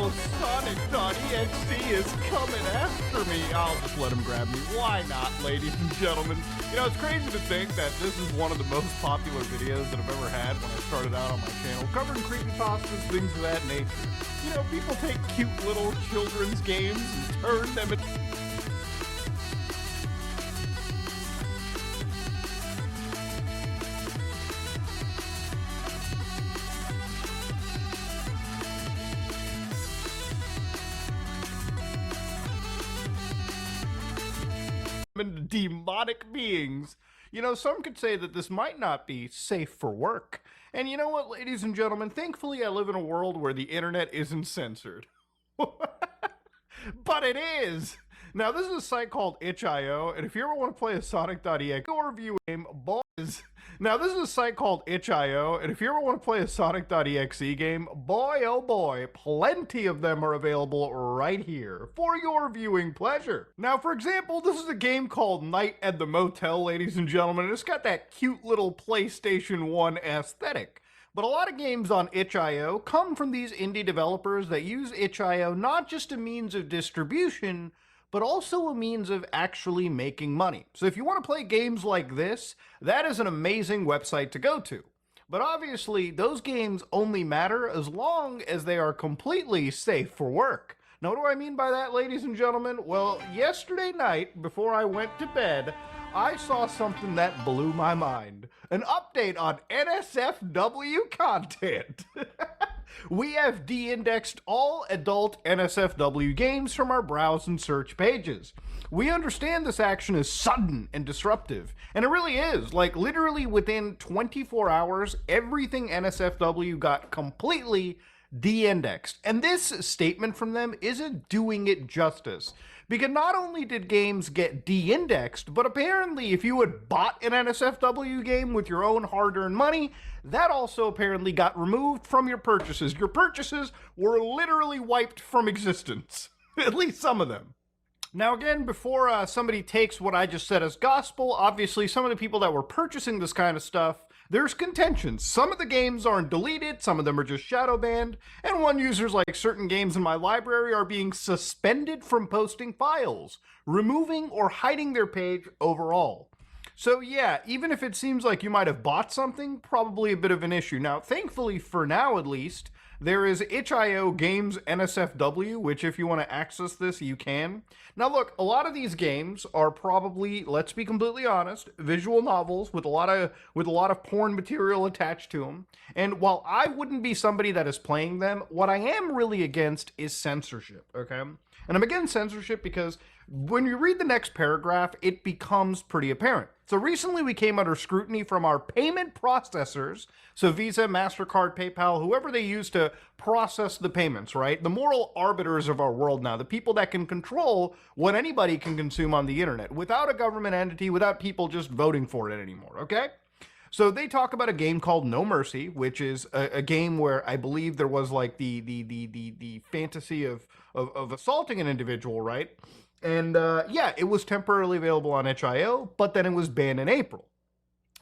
Oh, Sonic.exe is coming after me. I'll just let him grab me. Why not, ladies and gentlemen? You know, it's crazy to think that this is one of the most popular videos that I've ever had when I started out on my channel, covering creepypastas, things of that nature. You know, people take cute little children's games and turn them into demonic beings. You know, some could say that this might not be safe for work. And you know what, ladies and gentlemen, thankfully I live in a world where the internet isn't censored. But it is! Now, this is a site called itch.io, and if you ever want to play a Sonic.exe or review game, boys. Now, this is a site called itch.io, and if you ever want to play a Sonic.exe game, boy oh boy, plenty of them are available right here for your viewing pleasure. Now, for example, this is a game called Night at the Motel, ladies and gentlemen, and it's got that cute little PlayStation 1 aesthetic. But a lot of games on itch.io come from these indie developers that use itch.io not just a means of distribution, but also a means of actually making money. So if you want to play games like this, that is an amazing website to go to. But obviously, those games only matter as long as they are completely safe for work. Now, what do I mean by that, ladies and gentlemen? Well, yesterday night, before I went to bed, I saw something that blew my mind. An update on NSFW content. We have de-indexed all adult NSFW games from our browse and search pages. We understand this action is sudden and disruptive, and it really is. Like, literally within 24 hours, everything NSFW got completely de-indexed. And this statement from them isn't doing it justice. Because not only did games get de-indexed, but apparently if you had bought an NSFW game with your own hard-earned money, that also apparently got removed from your purchases. Your purchases were literally wiped from existence. At least some of them. Now again, before somebody takes what I just said as gospel, obviously some of the people that were purchasing this kind of stuff, there's contention. Some of the games aren't deleted, some of them are just shadow banned, and one user's like certain games in my library are being suspended from posting files, removing or hiding their page overall. So yeah, even if it seems like you might have bought something, probably a bit of an issue. Now, thankfully, for now at least, there is itch.io Games NSFW, which if you want to access this, you can. Now look, a lot of these games are probably, let's be completely honest, visual novels with a lot of porn material attached to them. And while I wouldn't be somebody that is playing them, what I am really against is censorship, okay? And I'm against censorship because when you read the next paragraph, it becomes pretty apparent. So recently we came under scrutiny from our payment processors, so Visa, MasterCard, PayPal, whoever they use to process the payments, right? The moral arbiters of our world now, the people that can control what anybody can consume on the internet without a government entity, without people just voting for it anymore, okay? So they talk about a game called No Mercy, which is a game where I believe there was like the fantasy of assaulting an individual, right? And yeah, it was temporarily available on itch.io, but then it was banned in April.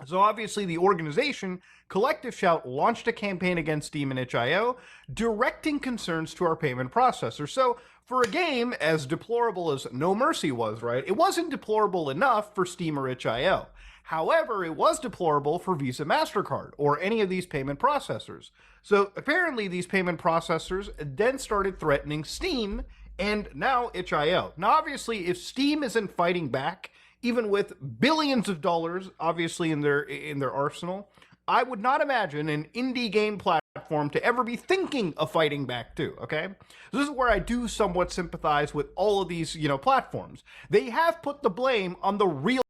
So obviously the organization, Collective Shout, launched a campaign against Steam and itch.io, directing concerns to our payment processor. So for a game as deplorable as No Mercy was, right, it wasn't deplorable enough for Steam or itch.io. However, it was deplorable for Visa, MasterCard, or any of these payment processors. So apparently these payment processors then started threatening Steam and now itch.io. Now obviously if Steam isn't fighting back, even with billions of dollars obviously in their arsenal, I would not imagine an indie game platform to ever be thinking of fighting back too, okay? So this is where I do somewhat sympathize with all of these, platforms. They have put the blame on the real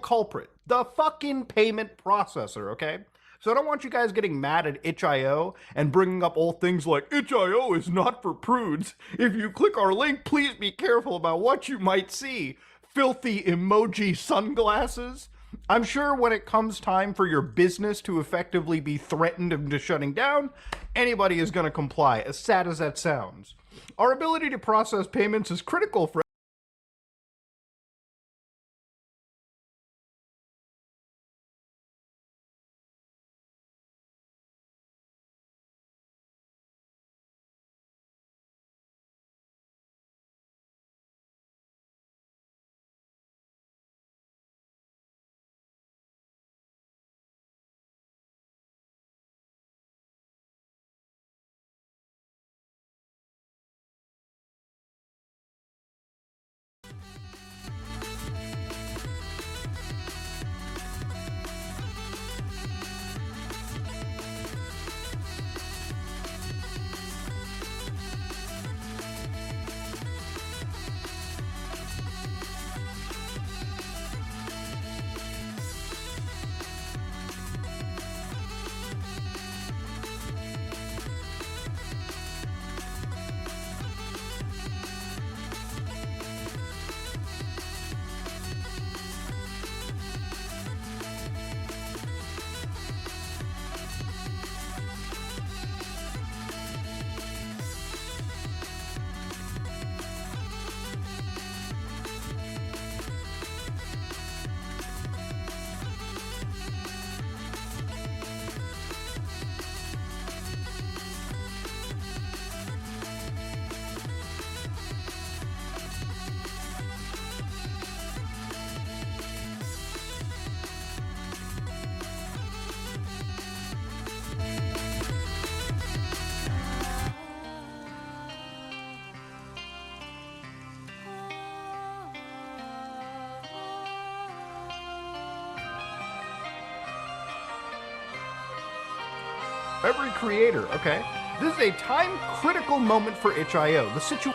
culprit, the fucking payment processor, okay? So I don't want you guys getting mad at itch.io and bringing up old things like itch.io is not for prudes. If you click our link, please be careful about what you might see. Filthy emoji sunglasses. I'm sure when it comes time for your business to effectively be threatened into shutting down, anybody is going to comply, as sad as that sounds. Our ability to process payments is critical for every creator, okay? This is a time-critical moment for itch.io. The situation...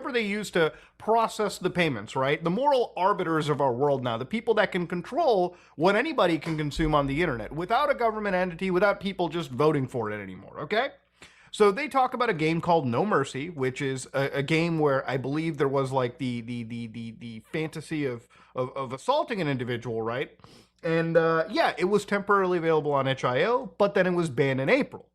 whoever they use to process the payments, right? The moral arbiters of our world now, the people that can control what anybody can consume on the internet without a government entity, without people just voting for it anymore, okay? So they talk about a game called No Mercy, which is a game where I believe there was like the fantasy of assaulting an individual, right? And yeah, it was temporarily available on itch.io, but then it was banned in April.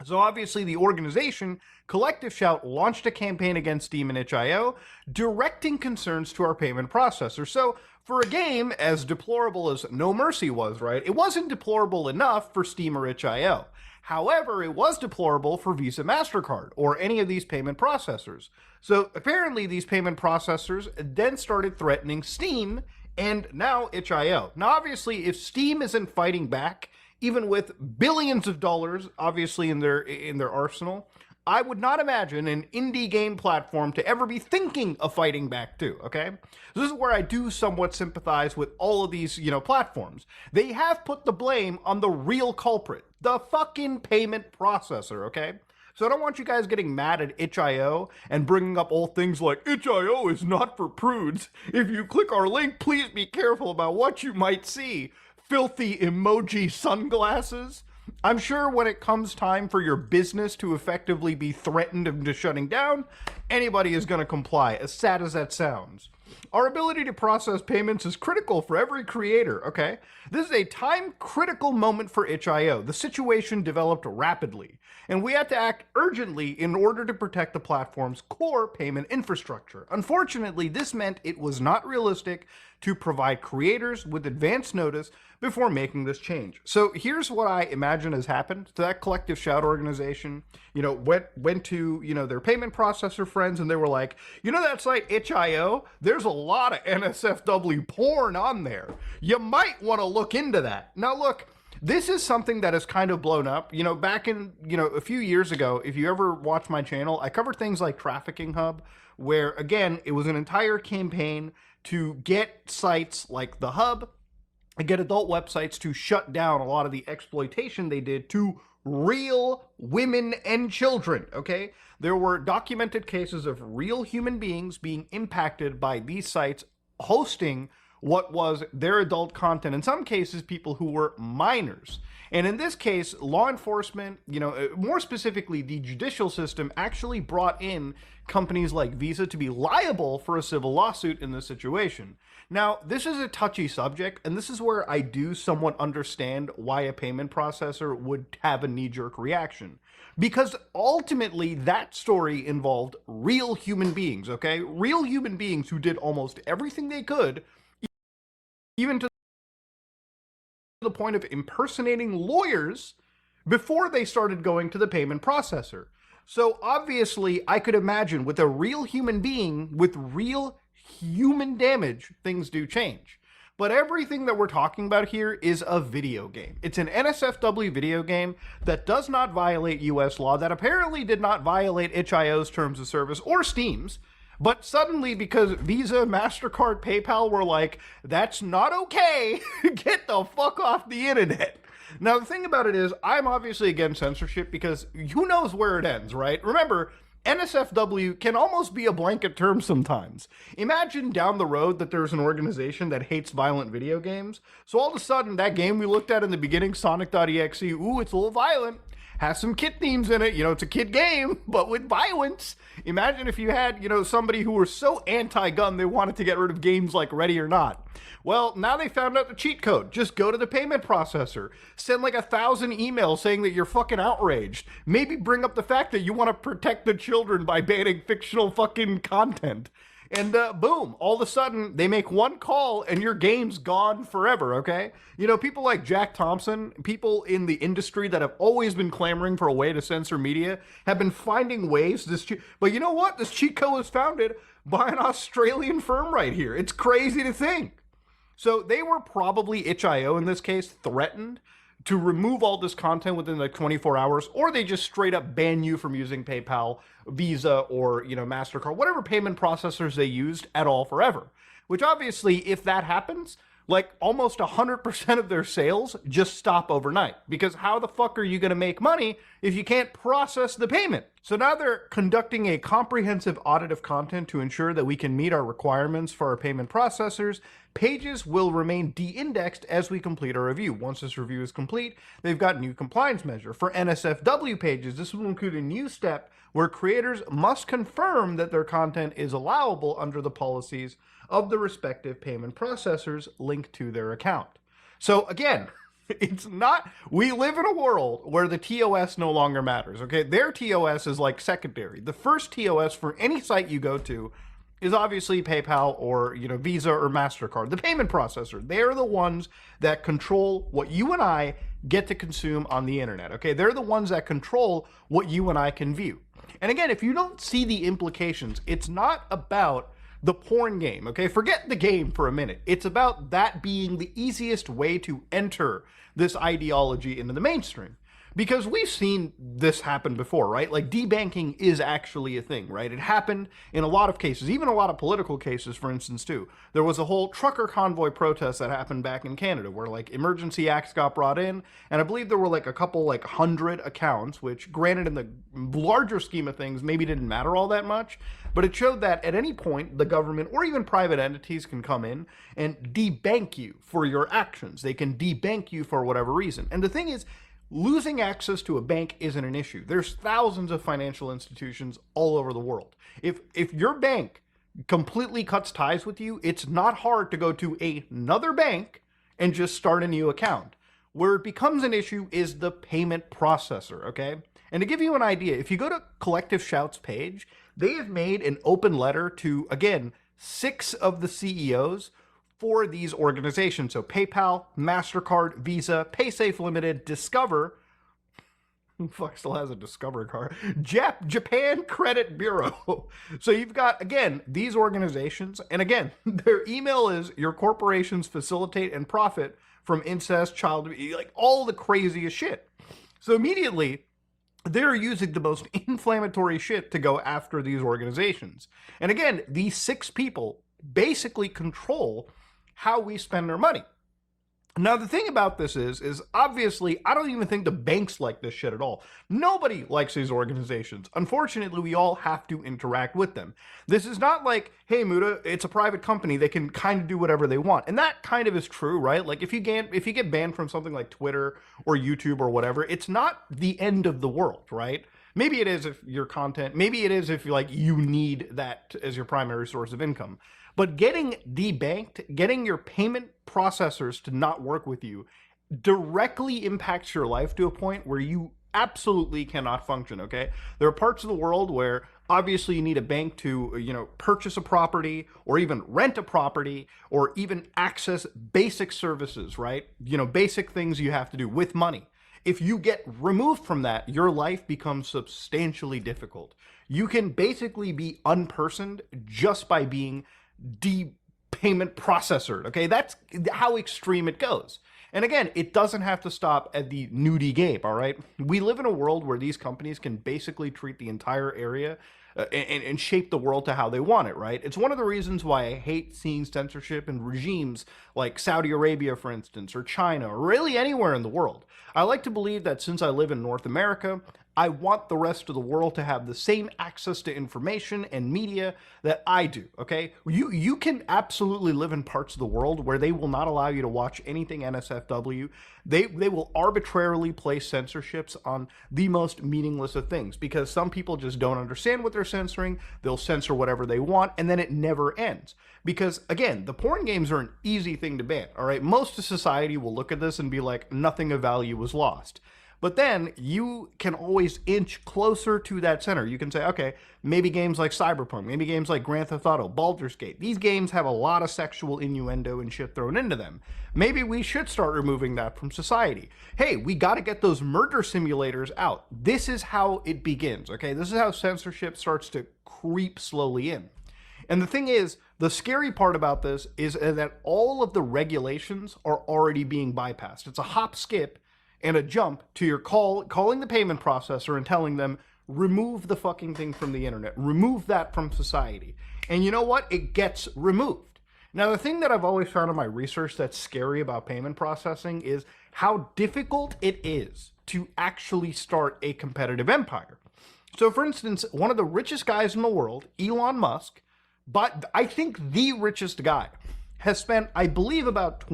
So obviously the organization, Collective Shout, launched a campaign against Steam and itch.io, directing concerns to our payment processor. So for a game as deplorable as No Mercy was, right, it wasn't deplorable enough for Steam or itch.io. However, it was deplorable for Visa, MasterCard, or any of these payment processors. So apparently these payment processors then started threatening Steam and now itch.io. Now obviously if Steam isn't fighting back, even with billions of dollars, obviously, in their arsenal, I would not imagine an indie game platform to ever be thinking of fighting back too, okay? This is where I do somewhat sympathize with all of these, platforms. They have put the blame on the real culprit, the fucking payment processor, okay? So I don't want you guys getting mad at itch.io and bringing up old things like, itch.io is not for prudes. If you click our link, please be careful about what you might see. Filthy emoji sunglasses. I'm sure when it comes time for your business to effectively be threatened into shutting down, anybody is going to comply, as sad as that sounds. Our ability to process payments is critical for every creator, okay? This is a time-critical moment for itch.io. The situation developed rapidly, and we had to act urgently in order to protect the platform's core payment infrastructure. Unfortunately, this meant it was not realistic to provide creators with advance notice before making this change. So here's what I imagine has happened. So that Collective Shout organization, went to, their payment processor friends, and they were like, that site itch.io, there's a lot of NSFW porn on there. You might want to look into that. Now look, this is something that has kind of blown up. Back in, a few years ago, if you ever watch my channel, I covered things like Trafficking Hub, where again, it was an entire campaign to get sites like the Hub and get adult websites to shut down a lot of the exploitation they did to real women and children, okay? There were documented cases of real human beings being impacted by these sites hosting what was their adult content, in some cases people who were minors. And in this case, law enforcement, more specifically the judicial system, actually brought in companies like Visa to be liable for a civil lawsuit in this situation. Now, this is a touchy subject, and this is where I do somewhat understand why a payment processor would have a knee-jerk reaction. Because ultimately, that story involved real human beings, okay? Real human beings who did almost everything they could, even to the point of impersonating lawyers before they started going to the payment processor. So obviously, I could imagine with a real human being, with real human damage, things do change. But everything that we're talking about here is a video game. It's an NSFW video game that does not violate US law, that apparently did not violate itch.io's terms of service or Steam's. But suddenly, because Visa, MasterCard, PayPal were like, that's not okay, get the fuck off the internet. Now, the thing about it is, I'm obviously against censorship because who knows where it ends, right? Remember, NSFW can almost be a blanket term sometimes. Imagine down the road that there's an organization that hates violent video games. So all of a sudden, that game we looked at in the beginning, Sonic.exe, ooh, it's a little violent. Has some kid themes in it, it's a kid game, but with violence. Imagine if you had, somebody who were so anti-gun they wanted to get rid of games like Ready or Not. Well, now they found out the cheat code. Just go to the payment processor. Send like 1,000 emails saying that you're fucking outraged. Maybe bring up the fact that you want to protect the children by banning fictional fucking content. And boom, all of a sudden, they make one call and your game's gone forever, okay? People like Jack Thompson, people in the industry that have always been clamoring for a way to censor media, have been finding ways but you know what? This cheat code was founded by an Australian firm right here. It's crazy to think. So they were probably itch.io in this case, threatened to remove all this content within like 24 hours, or they just straight up ban you from using PayPal, Visa, or, MasterCard, whatever payment processors they used at all forever. Which obviously, if that happens, like almost 100% of their sales just stop overnight. Because how the fuck are you going to make money if you can't process the payment? So now they're conducting a comprehensive audit of content to ensure that we can meet our requirements for our payment processors. Pages will remain de-indexed as we complete our review. Once this review is complete, they've got new compliance measure. For NSFW pages, this will include a new step where creators must confirm that their content is allowable under the policies of the respective payment processors linked to their account. So again, it's not, we live in a world where the TOS no longer matters, okay? Their TOS is like secondary. The first TOS for any site you go to is obviously PayPal or, Visa or MasterCard, the payment processor. They're the ones that control what you and I get to consume on the internet, okay? They're the ones that control what you and I can view. And again, if you don't see the implications, it's not about the porn game, okay? Forget the game for a minute. It's about that being the easiest way to enter this ideology into the mainstream. Because we've seen this happen before, right? Like debanking is actually a thing, right? It happened in a lot of cases, even a lot of political cases, for instance, too. There was a whole trucker convoy protest that happened back in Canada where like emergency acts got brought in. And I believe there were like a couple, like 100 accounts, which granted in the larger scheme of things, maybe didn't matter all that much. But it showed that at any point, the government or even private entities can come in and debank you for your actions. They can debank you for whatever reason. And the thing is, losing access to a bank isn't an issue. There's thousands of financial institutions all over the world. If your bank completely cuts ties with you, it's not hard to go to another bank and just start a new account. Where it becomes an issue is the payment processor, okay? And to give you an idea, if you go to Collective Shout's page, they have made an open letter to, again, 6 of the CEOs for these organizations. So PayPal, MasterCard, Visa, PaySafe Limited, Discover, who the fuck still has a Discover card? Japan Credit Bureau. So you've got, again, these organizations, and again, their email is your corporations facilitate and profit from incest, child abuse, like all the craziest shit. So immediately, they're using the most inflammatory shit to go after these organizations. And again, these 6 people basically control how we spend our money. Now, the thing about this is obviously, I don't even think the banks like this shit at all. Nobody likes these organizations. Unfortunately, we all have to interact with them. This is not like, hey, Muda, it's a private company. They can kind of do whatever they want. And that kind of is true, right? Like if you get banned from something like Twitter or YouTube or whatever, it's not the end of the world, right? Maybe it is if your content, maybe it is if you need that as your primary source of income. But getting debanked, getting your payment processors to not work with you directly impacts your life to a point where you absolutely cannot function, okay? There are parts of the world where obviously you need a bank to, purchase a property or even rent a property or even access basic services, right? Basic things you have to do with money. If you get removed from that, your life becomes substantially difficult. You can basically be unpersoned just by being payment processor, okay? That's how extreme it goes. And again, it doesn't have to stop at the nudie game, all right? We live in a world where these companies can basically treat the entire area and shape the world to how they want it, right? It's one of the reasons why I hate seeing censorship in regimes like Saudi Arabia, for instance, or China, or really anywhere in the world. I like to believe that since I live in North America, I want the rest of the world to have the same access to information and media that I do, okay? You can absolutely live in parts of the world where they will not allow you to watch anything NSFW. They will arbitrarily place censorships on the most meaningless of things because some people just don't understand what they're censoring. They'll censor whatever they want, and then it never ends. Because, again, the porn games are an easy thing to ban, all right? Most of society will look at this and be like, nothing of value was lost. But then you can always inch closer to that center. You can say, okay, maybe games like Cyberpunk, maybe games like Grand Theft Auto, Baldur's Gate, these games have a lot of sexual innuendo and shit thrown into them. Maybe we should start removing that from society. Hey, we got to get those murder simulators out. This is how it begins, okay? This is how censorship starts to creep slowly in. And the thing is, the scary part about this is that all of the regulations are already being bypassed. It's a hop, skip, and a jump to your calling the payment processor and telling them, remove the fucking thing from the internet. Remove that from society. And you know what? It gets removed. Now, the thing that I've always found in my research that's scary about payment processing is how difficult it is to actually start a competitive empire. So, for instance, one of the richest guys in the world, Elon Musk, but I think the richest guy, has spent, I believe, about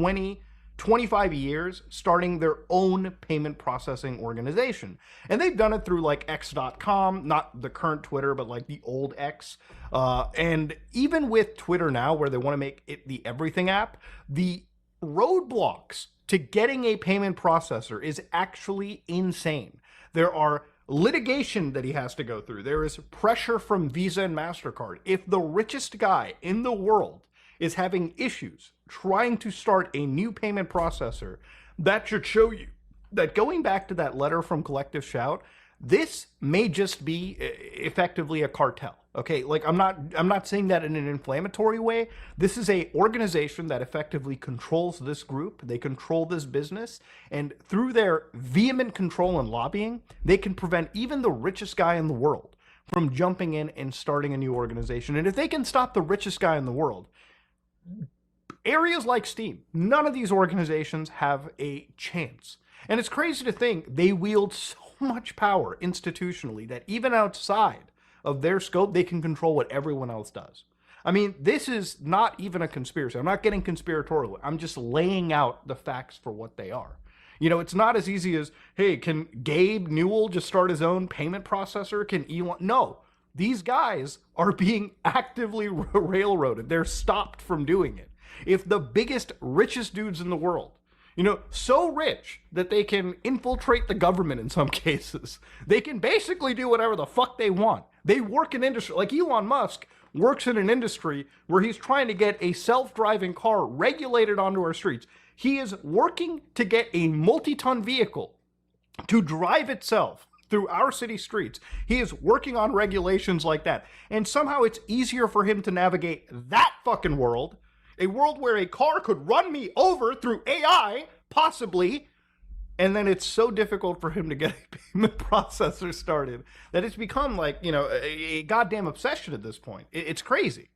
25 years starting their own payment processing organization. And they've done it through like X.com, not the current Twitter, but like the old X. And even with Twitter now, where they want to make it the everything app, the roadblocks to getting a payment processor is actually insane. There are litigation that he has to go through. There is pressure from Visa and MasterCard. If the richest guy in the world is having issues trying to start a new payment processor, that should show you that, going back to that letter from Collective Shout, this may just be effectively a cartel. Okay, like I'm not saying that in an inflammatory way. This is a organization that effectively controls this group. They control this business, and through their vehement control and lobbying, they can prevent even the richest guy in the world from jumping in and starting a new organization. And if they can stop the richest guy in the world, areas like Steam, none of these organizations have a chance. And it's crazy to think they wield so much power institutionally that even outside of their scope, they can control what everyone else does. I mean, this is not even a conspiracy. I'm not getting conspiratorial. I'm just laying out the facts for what they are. You know, it's not as easy as, hey, can Gabe Newell just start his own payment processor? Can Elon? No. These guys are being actively railroaded. They're stopped from doing it. If the biggest, richest dudes in the world, you know, so rich that they can infiltrate the government in some cases, they can basically do whatever the fuck they want. They work in industry, like Elon Musk works in an industry where he's trying to get a self-driving car regulated onto our streets. He is working to get a multi-ton vehicle to drive itself through our city streets. He is working on regulations like that. And somehow it's easier for him to navigate that fucking world, a world where a car could run me over through AI, possibly, and then it's so difficult for him to get a payment processor started that it's become like, you know, a goddamn obsession at this point. It's crazy.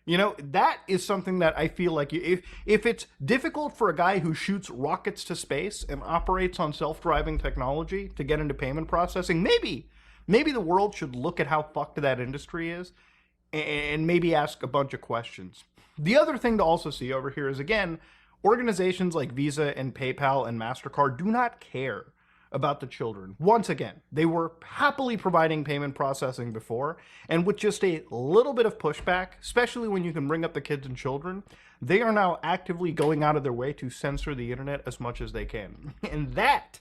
You know, that is something that I feel like if it's difficult for a guy who shoots rockets to space and operates on self-driving technology to get into payment processing, maybe the world should look at how fucked that industry is and maybe ask a bunch of questions. The other thing to also see over here is, again, organizations like Visa and PayPal and MasterCard do not care about the children. Once again, they were happily providing payment processing before, and with just a little bit of pushback, especially when you can bring up the kids and children, they are now actively going out of their way to censor the internet as much as they can. And that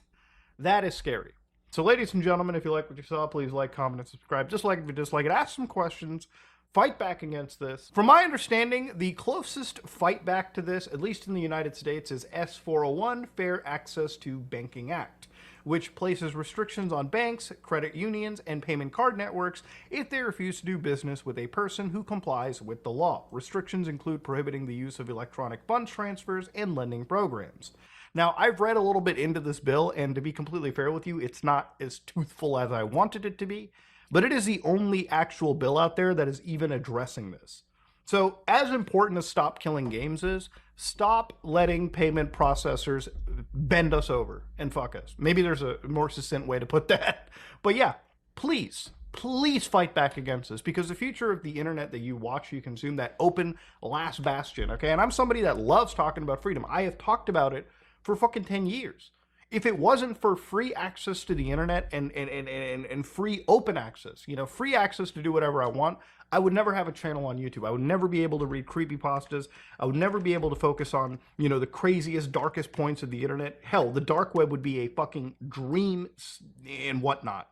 is scary. So ladies and gentlemen, if you like what you saw, please like, comment, and subscribe. Just like if you dislike it, ask some questions. Fight back against this. From my understanding, the closest fight back to this, at least in the United States, is S401, Fair Access to Banking Act, which places restrictions on banks, credit unions, and payment card networks if they refuse to do business with a person who complies with the law. Restrictions include prohibiting the use of electronic funds transfers and lending programs. Now, I've read a little bit into this bill, and to be completely fair with you, it's not as toothful as I wanted it to be. But it is the only actual bill out there that is even addressing this. So as important as Stop Killing Games is, stop letting payment processors bend us over and fuck us. Maybe there's a more succinct way to put that. But yeah, please fight back against this, because the future of the internet that you watch, you consume, that open last bastion, okay? And I'm somebody that loves talking about freedom. I have talked about it for fucking 10 years. If it wasn't for free access to the internet and free open access, you know, free access to do whatever I want, I would never have a channel on YouTube. I would never be able to read creepypastas. I would never be able to focus on, you know, the craziest, darkest points of the internet. Hell, the dark web would be a fucking dream and whatnot.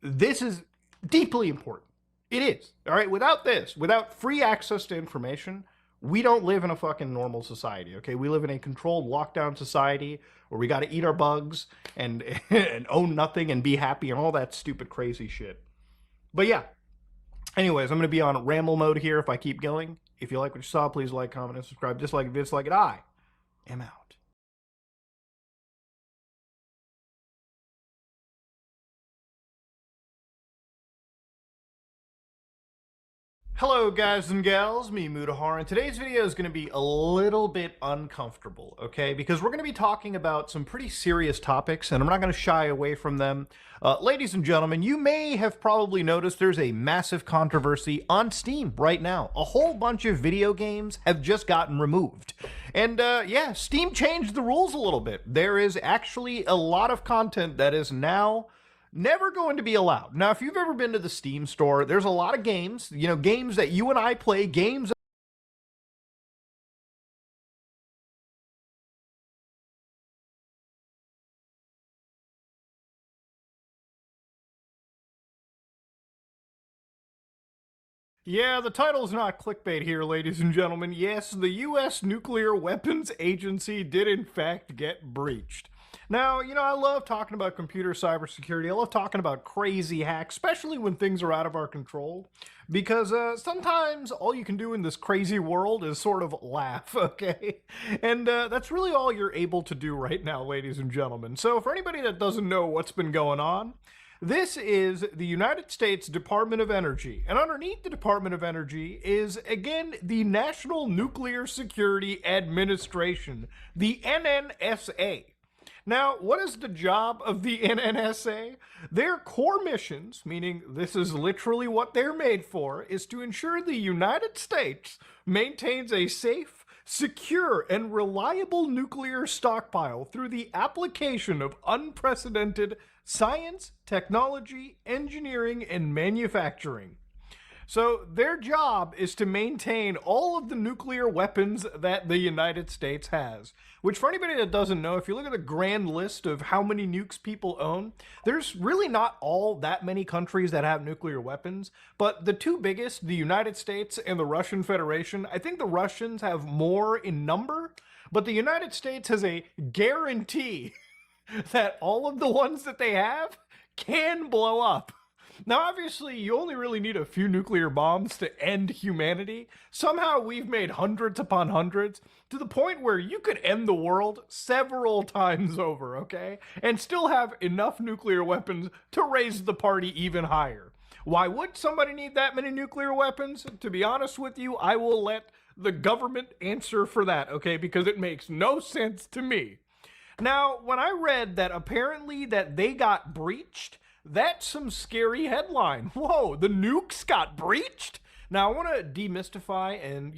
This is deeply important. It is. All right. Without this, without free access to information, we don't live in a fucking normal society, okay? We live in a controlled lockdown society where we got to eat our bugs and own nothing and be happy and all that stupid crazy shit. But yeah, anyways, I'm going to be on ramble mode here if I keep going. If you like what you saw, please like, comment, and subscribe. Dislike it, I am out. Hello guys and gals, me Mutahar, and today's video is going to be a little bit uncomfortable, okay? Because we're going to be talking about some pretty serious topics, and I'm not going to shy away from them. Ladies and gentlemen, you may have probably noticed there's a massive controversy on Steam right now. A whole bunch of video games have just gotten removed. And yeah, Steam changed the rules a little bit. There is actually a lot of content that is now never going to be allowed. Now, if you've ever been to the Steam store, there's a lot of games, games that you and I play, games. Yeah, the title's not clickbait here, ladies and gentlemen. Yes, the U.S. Nuclear Weapons Agency did in fact get breached. Now, I love talking about computer cybersecurity. I love talking about crazy hacks, especially when things are out of our control, because sometimes all you can do in this crazy world is sort of laugh, okay? And that's really all you're able to do right now, ladies and gentlemen. So for anybody that doesn't know what's been going on, this is the United States Department of Energy, and underneath the Department of Energy is, again, the National Nuclear Security Administration, the NNSA. Now, what is the job of the NNSA? Their core missions, meaning this is literally what they're made for, is to ensure the United States maintains a safe, secure, and reliable nuclear stockpile through the application of unprecedented science, technology, engineering, and manufacturing. So their job is to maintain all of the nuclear weapons that the United States has. Which, for anybody that doesn't know, if you look at the grand list of how many nukes people own, there's really not all that many countries that have nuclear weapons. But the two biggest, the United States and the Russian Federation, I think the Russians have more in number, but the United States has a guarantee that all of the ones that they have can blow up. Now, obviously, you only really need a few nuclear bombs to end humanity. Somehow we've made hundreds upon hundreds to the point where you could end the world several times over, okay? And still have enough nuclear weapons to raise the party even higher. Why would somebody need that many nuclear weapons? To be honest with you, I will let the government answer for that, okay? Because it makes no sense to me. Now, when I read that apparently that they got breached, that's some scary headline. Whoa, the nukes got breached? Now, I want to demystify and,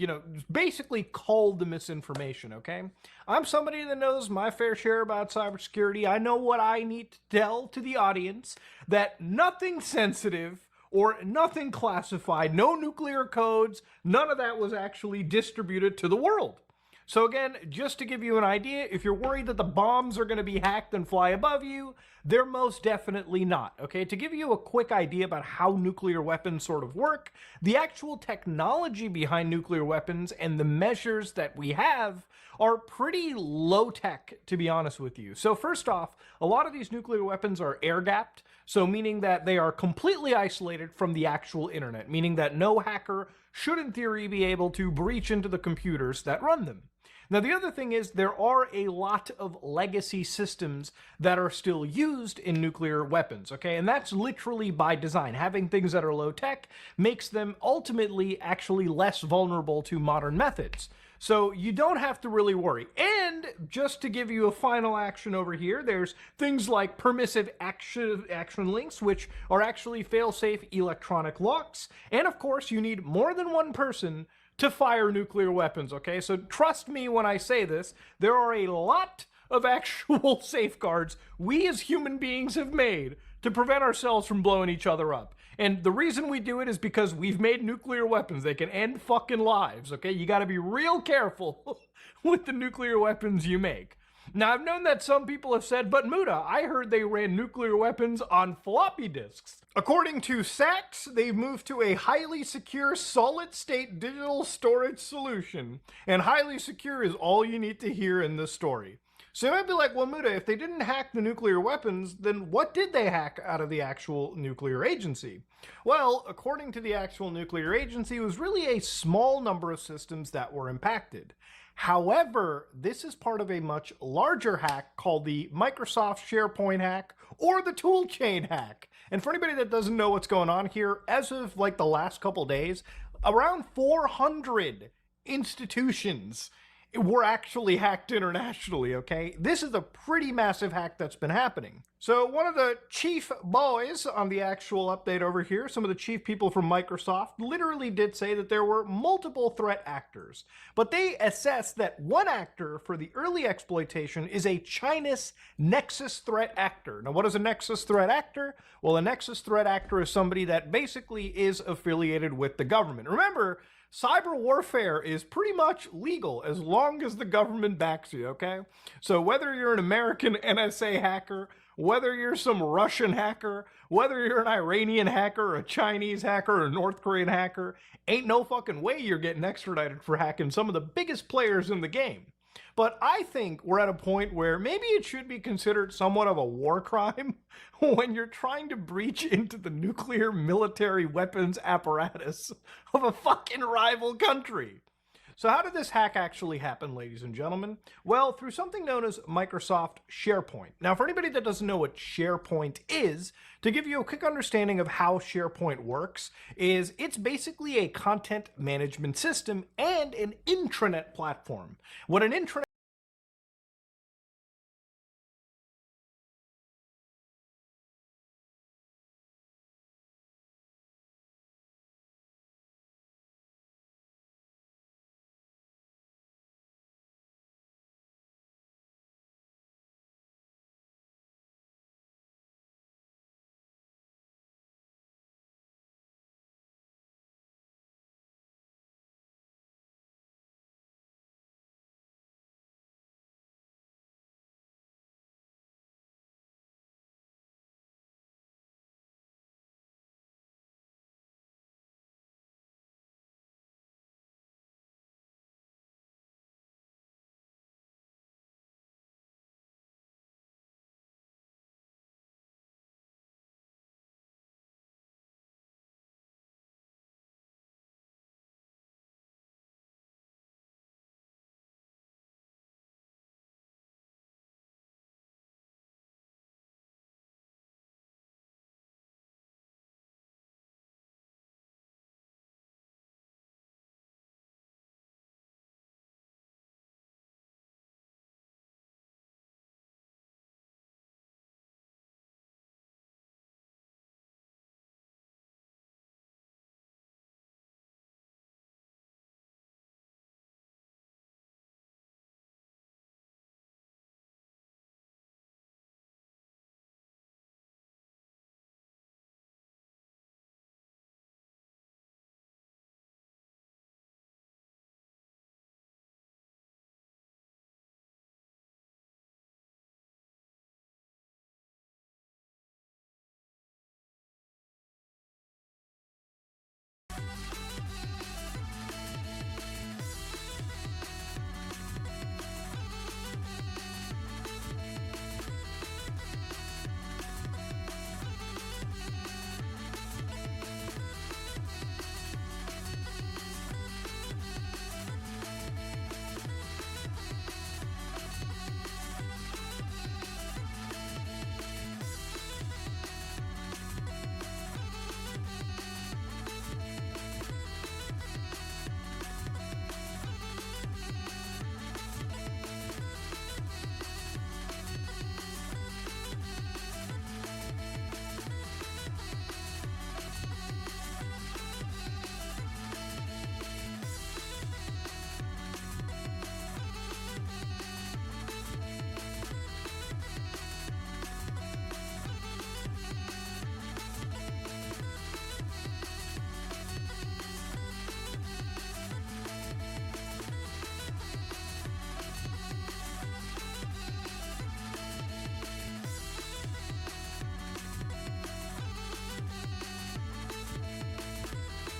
basically cull the misinformation, okay? I'm somebody that knows my fair share about cybersecurity. I know what I need to tell to the audience, that nothing sensitive or nothing classified, no nuclear codes, none of that was actually distributed to the world. So again, just to give you an idea, if you're worried that the bombs are going to be hacked and fly above you, they're most definitely not, okay? To give you a quick idea about how nuclear weapons sort of work, the actual technology behind nuclear weapons and the measures that we have are pretty low-tech, to be honest with you. So first off, a lot of these nuclear weapons are air-gapped, so meaning that they are completely isolated from the actual internet, meaning that no hacker should in theory be able to breach into the computers that run them. Now, the other thing is there are a lot of legacy systems that are still used in nuclear weapons, okay? And that's literally by design. Having things that are low tech makes them ultimately actually less vulnerable to modern methods. So you don't have to really worry. And just to give you a final action over here, there's things like permissive action links, which are actually fail-safe electronic locks. And of course, you need more than one person to fire nuclear weapons, okay? So trust me when I say this, there are a lot of actual safeguards we as human beings have made to prevent ourselves from blowing each other up. And the reason we do it is because we've made nuclear weapons. They can end fucking lives, okay? You gotta be real careful with the nuclear weapons you make. Now, I've known that some people have said, but Muta, I heard they ran nuclear weapons on floppy disks. According to SATS, they've moved to a highly secure solid-state digital storage solution. And highly secure is all you need to hear in this story. So you might be like, well, Muta, if they didn't hack the nuclear weapons, then what did they hack out of the actual nuclear agency? Well, according to the actual nuclear agency, it was really a small number of systems that were impacted. However, this is part of a much larger hack called the Microsoft SharePoint hack or the toolchain hack. And for anybody that doesn't know what's going on here, as of like the last couple days, Around 400 institutions were actually hacked internationally, okay? This is a pretty massive hack that's been happening. So one of the chief boys on the actual update over here, some of the chief people from Microsoft, literally did say that there were multiple threat actors, but they assessed that one actor for the early exploitation is a Chinese Nexus threat actor. Now, what is a Nexus threat actor? Well, a Nexus threat actor is somebody that basically is affiliated with the government. Remember, cyber warfare is pretty much legal as long as the government backs you, okay? So whether you're an American NSA hacker, whether you're some Russian hacker, whether you're an Iranian hacker, a Chinese hacker, or a North Korean hacker, ain't no fucking way you're getting extradited for hacking some of the biggest players in the game. But I think we're at a point where maybe it should be considered somewhat of a war crime when you're trying to breach into the nuclear military weapons apparatus of a fucking rival country. So how did this hack actually happen, ladies and gentlemen? Well, through something known as Microsoft SharePoint. Now, for anybody that doesn't know what SharePoint is, to give you a quick understanding of how SharePoint works, is it's basically a content management system and an intranet platform. What an intranet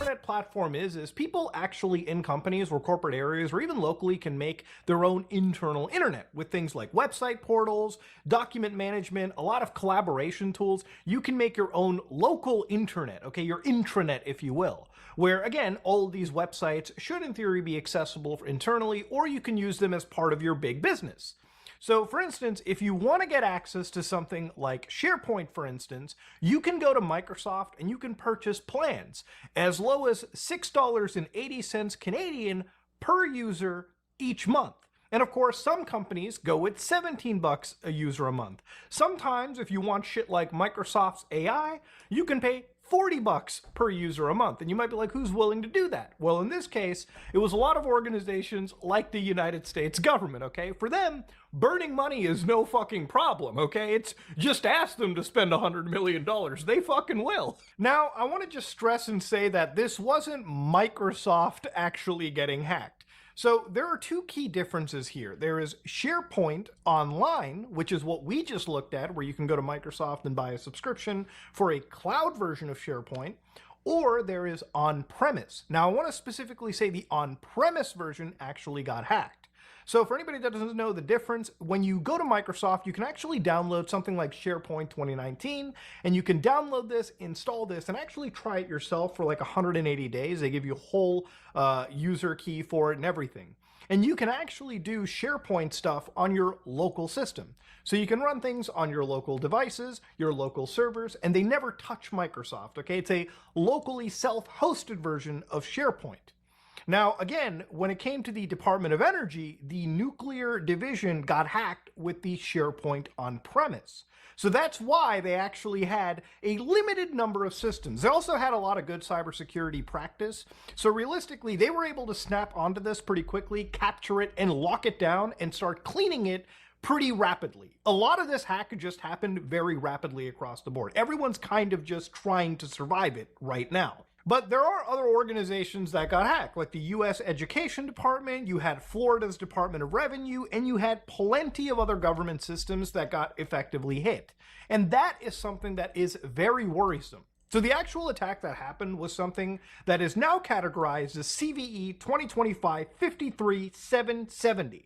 internet platform is people actually in companies or corporate areas or even locally can make their own internal internet with things like website portals, document management, a lot of collaboration tools. You can make your own local internet, okay, your intranet, if you will, where again, all of these websites should in theory be accessible internally, or you can use them as part of your big business. So for instance, if you want to get access to something like SharePoint, for instance, you can go to Microsoft and you can purchase plans as low as $6.80 Canadian per user each month. And of course, some companies go with 17 bucks a user a month. Sometimes if you want shit like Microsoft's AI, you can pay 40 bucks per user a month. And you might be like, who's willing to do that? Well, in this case, it was a lot of organizations like the United States government, okay? For them, burning money is no fucking problem, okay? It's just ask them to spend $100 million. They fucking will. Now, I want to just stress and say that this wasn't Microsoft actually getting hacked. So there are two key differences here. There is SharePoint Online, which is what we just looked at, where you can go to Microsoft and buy a subscription for a cloud version of SharePoint, or there is on-premise. Now, I want to specifically say the on-premise version actually got hacked. So for anybody that doesn't know the difference, when you go to Microsoft, you can actually download something like SharePoint 2019, and you can download this, install this, and actually try it yourself for like 180 days. They give you a whole user key for it and everything. And you can actually do SharePoint stuff on your local system. So you can run things on your local devices, your local servers, and they never touch Microsoft, okay? It's a locally self-hosted version of SharePoint. Now, again, when it came to the Department of Energy, the nuclear division got hacked with the SharePoint on-premise. So that's why they actually had a limited number of systems. They also had a lot of good cybersecurity practice. So realistically, they were able to snap onto this pretty quickly, capture it, and lock it down and start cleaning it pretty rapidly. A lot of this hack just happened very rapidly across the board. Everyone's kind of just trying to survive it right now. But there are other organizations that got hacked, like the U.S. Education Department, you had Florida's Department of Revenue, and you had plenty of other government systems that got effectively hit. And that is something that is very worrisome. So the actual attack that happened was something that is now categorized as CVE 2025-53770.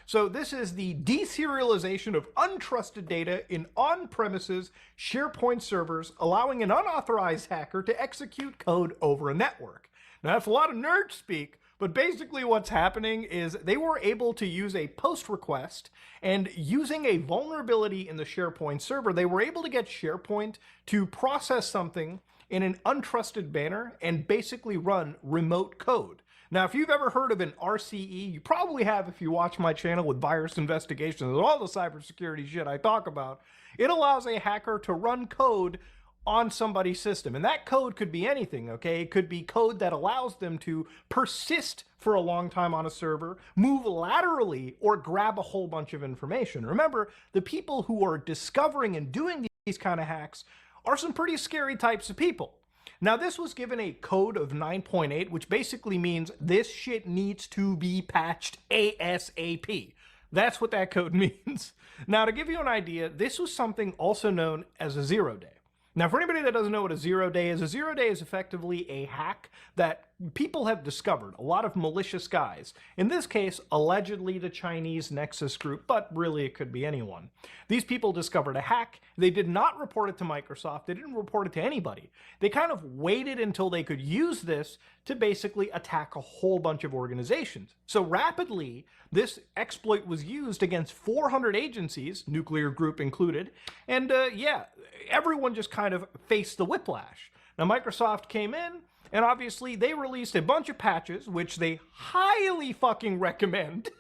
So this is the deserialization of untrusted data in on-premises SharePoint servers, allowing an unauthorized hacker to execute code over a network. Now that's a lot of nerd speak, but basically what's happening is they were able to use a post request, and using a vulnerability in the SharePoint server, they were able to get SharePoint to process something in an untrusted manner and basically run remote code. Now, if you've ever heard of an RCE, you probably have if you watch my channel with virus investigations and all the cybersecurity shit I talk about. It allows a hacker to run code on somebody's system. And that code could be anything, okay? It could be code that allows them to persist for a long time on a server, move laterally, or grab a whole bunch of information. Remember, the people who are discovering and doing these kind of hacks are some pretty scary types of people. Now, this was given a code of 9.8, which basically means this shit needs to be patched ASAP. That's what that code means. Now, to give you an idea, this was something also known as a 0-day. Now, for anybody that doesn't know what a 0-day is effectively a hack that people have discovered, a lot of malicious guys. In this case, allegedly the Chinese Nexus group, but really it could be anyone. These people discovered a hack. They did not report it to Microsoft. They didn't report it to anybody. They kind of waited until they could use this to basically attack a whole bunch of organizations. So rapidly, this exploit was used against 400 agencies, nuclear group included, and yeah, everyone just kind of faced the whiplash. Now, Microsoft came in, and obviously they released a bunch of patches, which they highly fucking recommend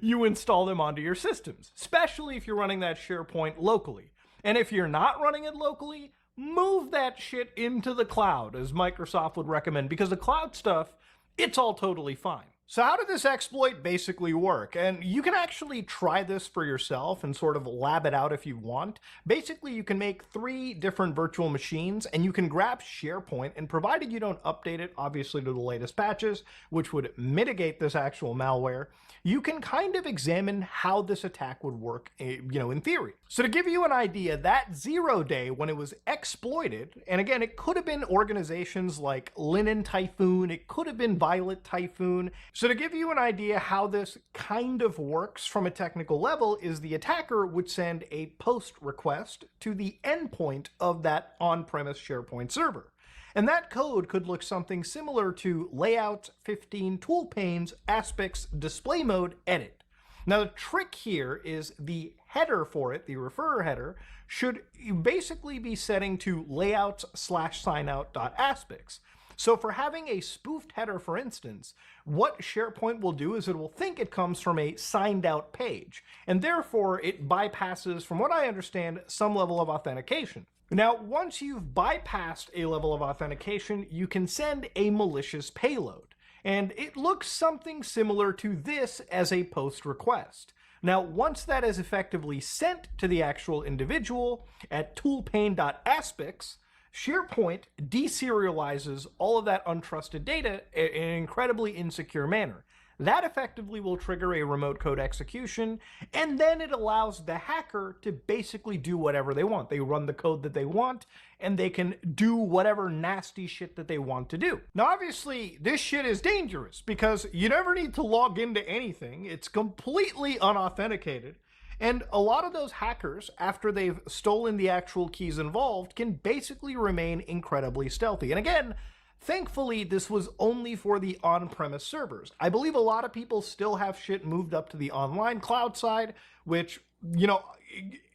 you install them onto your systems, especially if you're running that SharePoint locally. And if you're not running it locally, move that shit into the cloud, as Microsoft would recommend, because the cloud stuff, it's all totally fine. So how did this exploit basically work? And you can actually try this for yourself and sort of lab it out if you want. Basically, you can make 3 different virtual machines, and you can grab SharePoint, and provided you don't update it, obviously, to the latest patches, which would mitigate this actual malware, you can kind of examine how this attack would work, in theory. So to give you an idea, that 0-day, when it was exploited, and again, it could have been organizations like Linen Typhoon, it could have been Violet Typhoon. So to give you an idea how this kind of works from a technical level is the attacker would send a post request to the endpoint of that on-premise SharePoint server. And that code could look something similar to layout 15 tool panes aspects display mode edit. Now, the trick here is the header for it, the referrer header, should basically be setting to layouts/signout.aspix. So for having a spoofed header, for instance, what SharePoint will do is it will think it comes from a signed out page, and therefore it bypasses, from what I understand, some level of authentication. Now, once you've bypassed a level of authentication, you can send a malicious payload, and it looks something similar to this as a post request. Now, once that is effectively sent to the actual individual at toolpane.aspix, SharePoint deserializes all of that untrusted data in an incredibly insecure manner. That effectively will trigger a remote code execution, and then it allows the hacker to basically do whatever they want. They run the code that they want, and they can do whatever nasty shit that they want to do. Now, obviously, this shit is dangerous because you never need to log into anything. It's completely unauthenticated. And a lot of those hackers, after they've stolen the actual keys involved, can basically remain incredibly stealthy. And again, thankfully, this was only for the on-premise servers. I believe a lot of people still have shit moved up to the online cloud side, which, you know,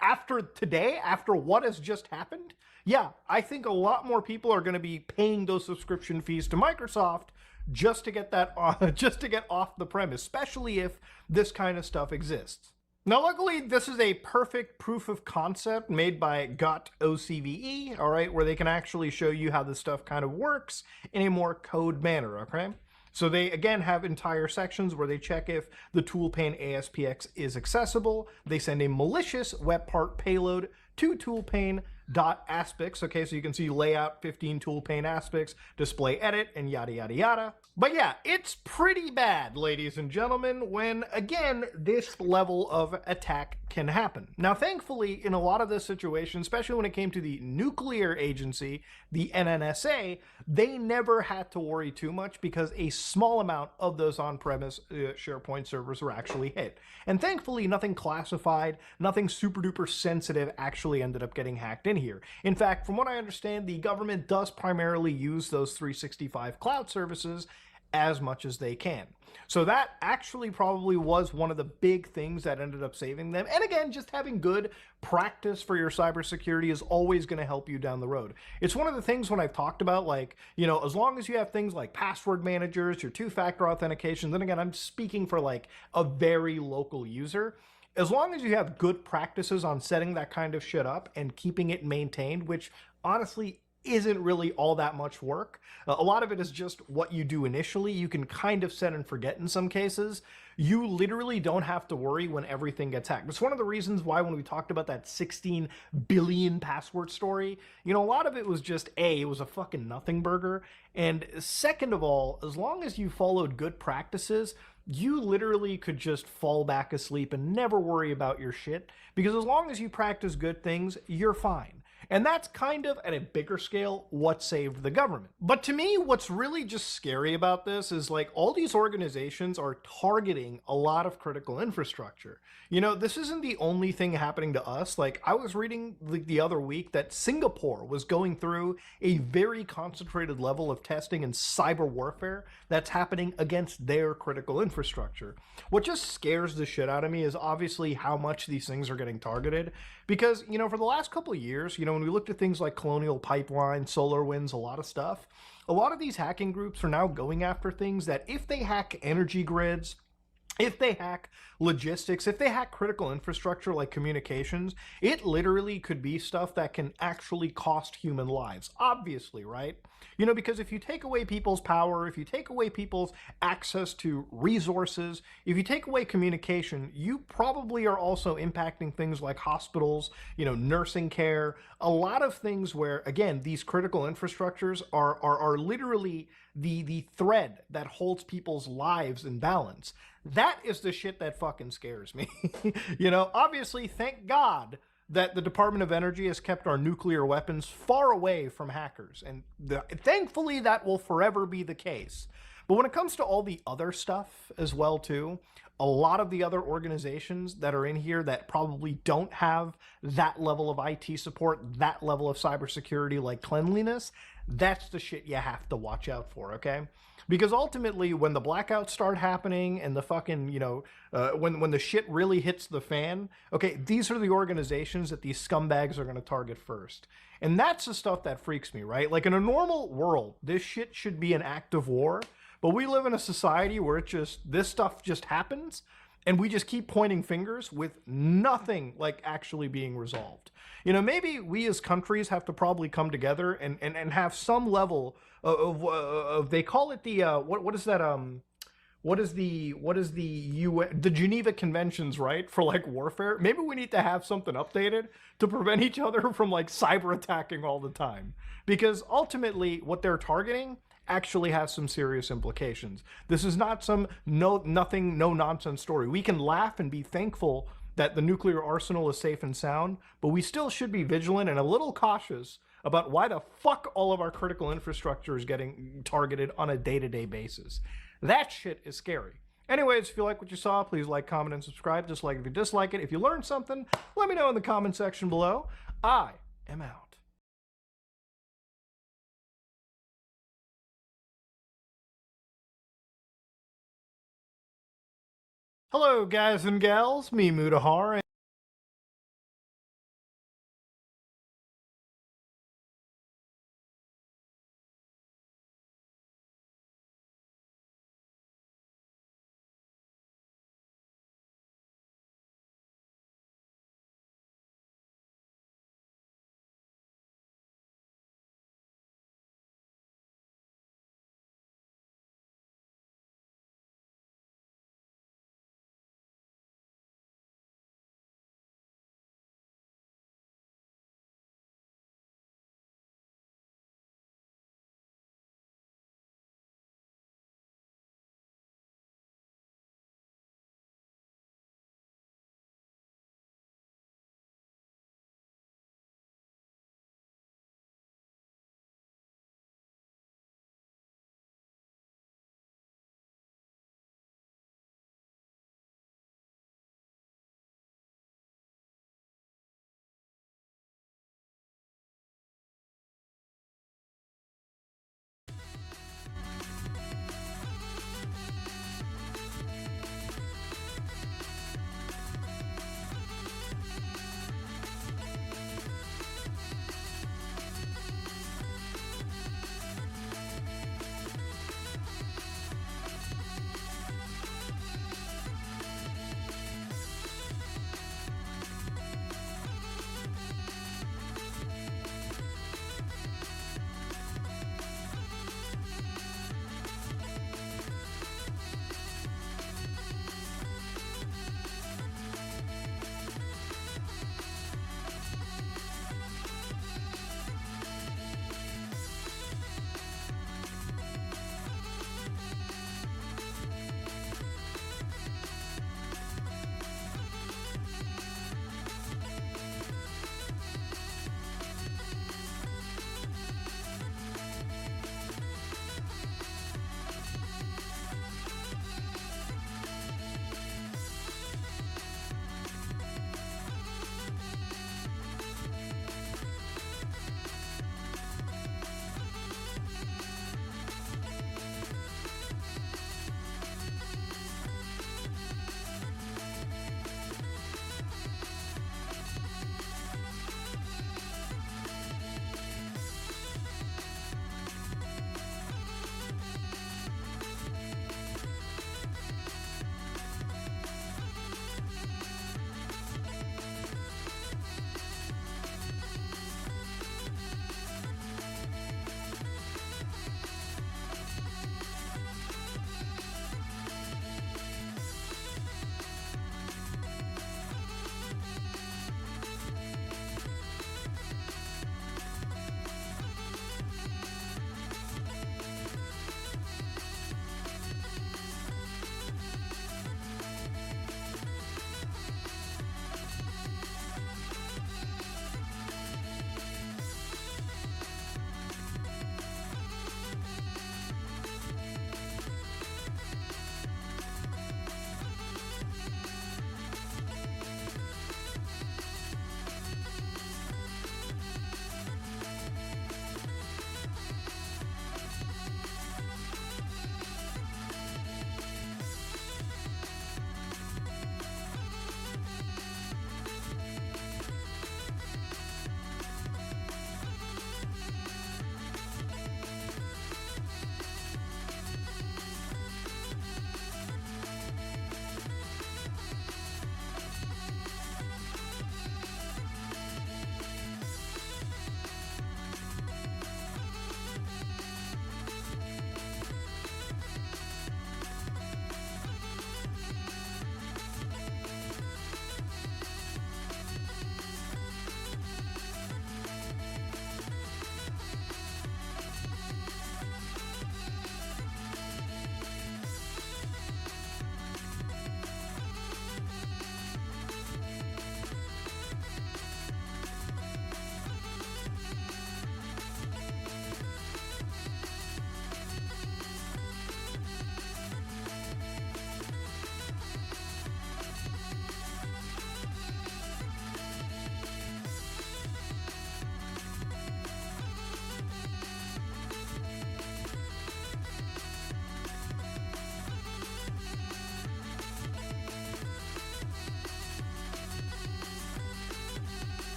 after today, after what has just happened, yeah, I think a lot more people are going to be paying those subscription fees to Microsoft just to get that just to get off the premise, especially if this kind of stuff exists. Now, luckily, this is a perfect proof of concept made by GotOCVE, all right, where they can actually show you how this stuff kind of works in a more code manner, okay? So they, again, have entire sections where they check if the toolpane ASPX is accessible. They send a malicious web part payload to toolpane.aspix, okay, so you can see layout 15 toolpane aspix, display edit, and yada, yada, yada. But yeah, it's pretty bad, ladies and gentlemen, when, again, this level of attack can happen. Now, thankfully, in a lot of this situation, especially when it came to the nuclear agency, the NNSA, they never had to worry too much because a small amount of those on-premise SharePoint servers were actually hit. And thankfully, nothing classified, nothing super duper sensitive actually ended up getting hacked in here. In fact, from what I understand, the government does primarily use those 365 cloud services as much as they can. So that actually probably was one of the big things that ended up saving them. And again, just having good practice for your cybersecurity is always going to help you down the road. It's one of the things when I've talked about, like, you know, as long as you have things like password managers, your two-factor authentication, then again, I'm speaking for like a very local user. As long as you have good practices on setting that kind of shit up and keeping it maintained, which honestly isn't really all that much work. A lot of it is just what you do initially. You can kind of set and forget in some cases. You literally don't have to worry when everything gets hacked. It's one of the reasons why when we talked about that 16 billion password story, you know, a lot of it was just it was a fucking nothing burger. And second of all, as long as you followed good practices, you literally could just fall back asleep and never worry about your shit, because as long as you practice good things, you're fine. And that's kind of, at a bigger scale, what saved the government. But to me, what's really just scary about this is, like, all these organizations are targeting a lot of critical infrastructure. You know, this isn't the only thing happening to us. Like, I was reading the other week that Singapore was going through a very concentrated level of testing and cyber warfare that's happening against their critical infrastructure. What just scares the shit out of me is obviously how much these things are getting targeted. Because, you know, for the last couple of years, you know, when we looked at things like Colonial Pipeline, SolarWinds, a lot of stuff, a lot of these hacking groups are now going after things that if they hack energy grids, if they hack logistics, if they hack critical infrastructure like communications, it literally could be stuff that can actually cost human lives, obviously, right? You know, because if you take away people's power, if you take away people's access to resources, if you take away communication, you probably are also impacting things like hospitals, you know, nursing care, a lot of things where, again, these critical infrastructures are literally the thread that holds people's lives in balance. That is the shit that fucking scares me. You know, obviously, thank God that the Department of Energy has kept our nuclear weapons far away from hackers. And thankfully, that will forever be the case. But when it comes to all the other stuff as well too, a lot of the other organizations that are in here that probably don't have that level of IT support, that level of cybersecurity like cleanliness, that's the shit you have to watch out for, okay? Because ultimately, when the blackouts start happening and the fucking, when the shit really hits the fan, okay, these are the organizations that these scumbags are going to target first. And that's the stuff that freaks me, right? Like in a normal world, this shit should be an act of war, but we live in a society where this stuff just happens and we just keep pointing fingers with nothing like actually being resolved. Maybe we as countries have to probably come together and have some level of they call it the what is that the Geneva Conventions, right, for like warfare? Maybe we need to have something updated to prevent each other from like cyber attacking all the time, because ultimately what they're targeting actually has some serious implications. This is not some no nonsense story. We can laugh and be thankful that the nuclear arsenal is safe and sound, but we still should be vigilant and a little cautious about why the fuck all of our critical infrastructure is getting targeted on a day-to-day basis. That shit is scary. Anyways, if you like what you saw, please like, comment, and subscribe. Dislike if you dislike it. If you learned something, let me know in the comment section below. I am out. Hello, guys and gals. Me, Mutahar.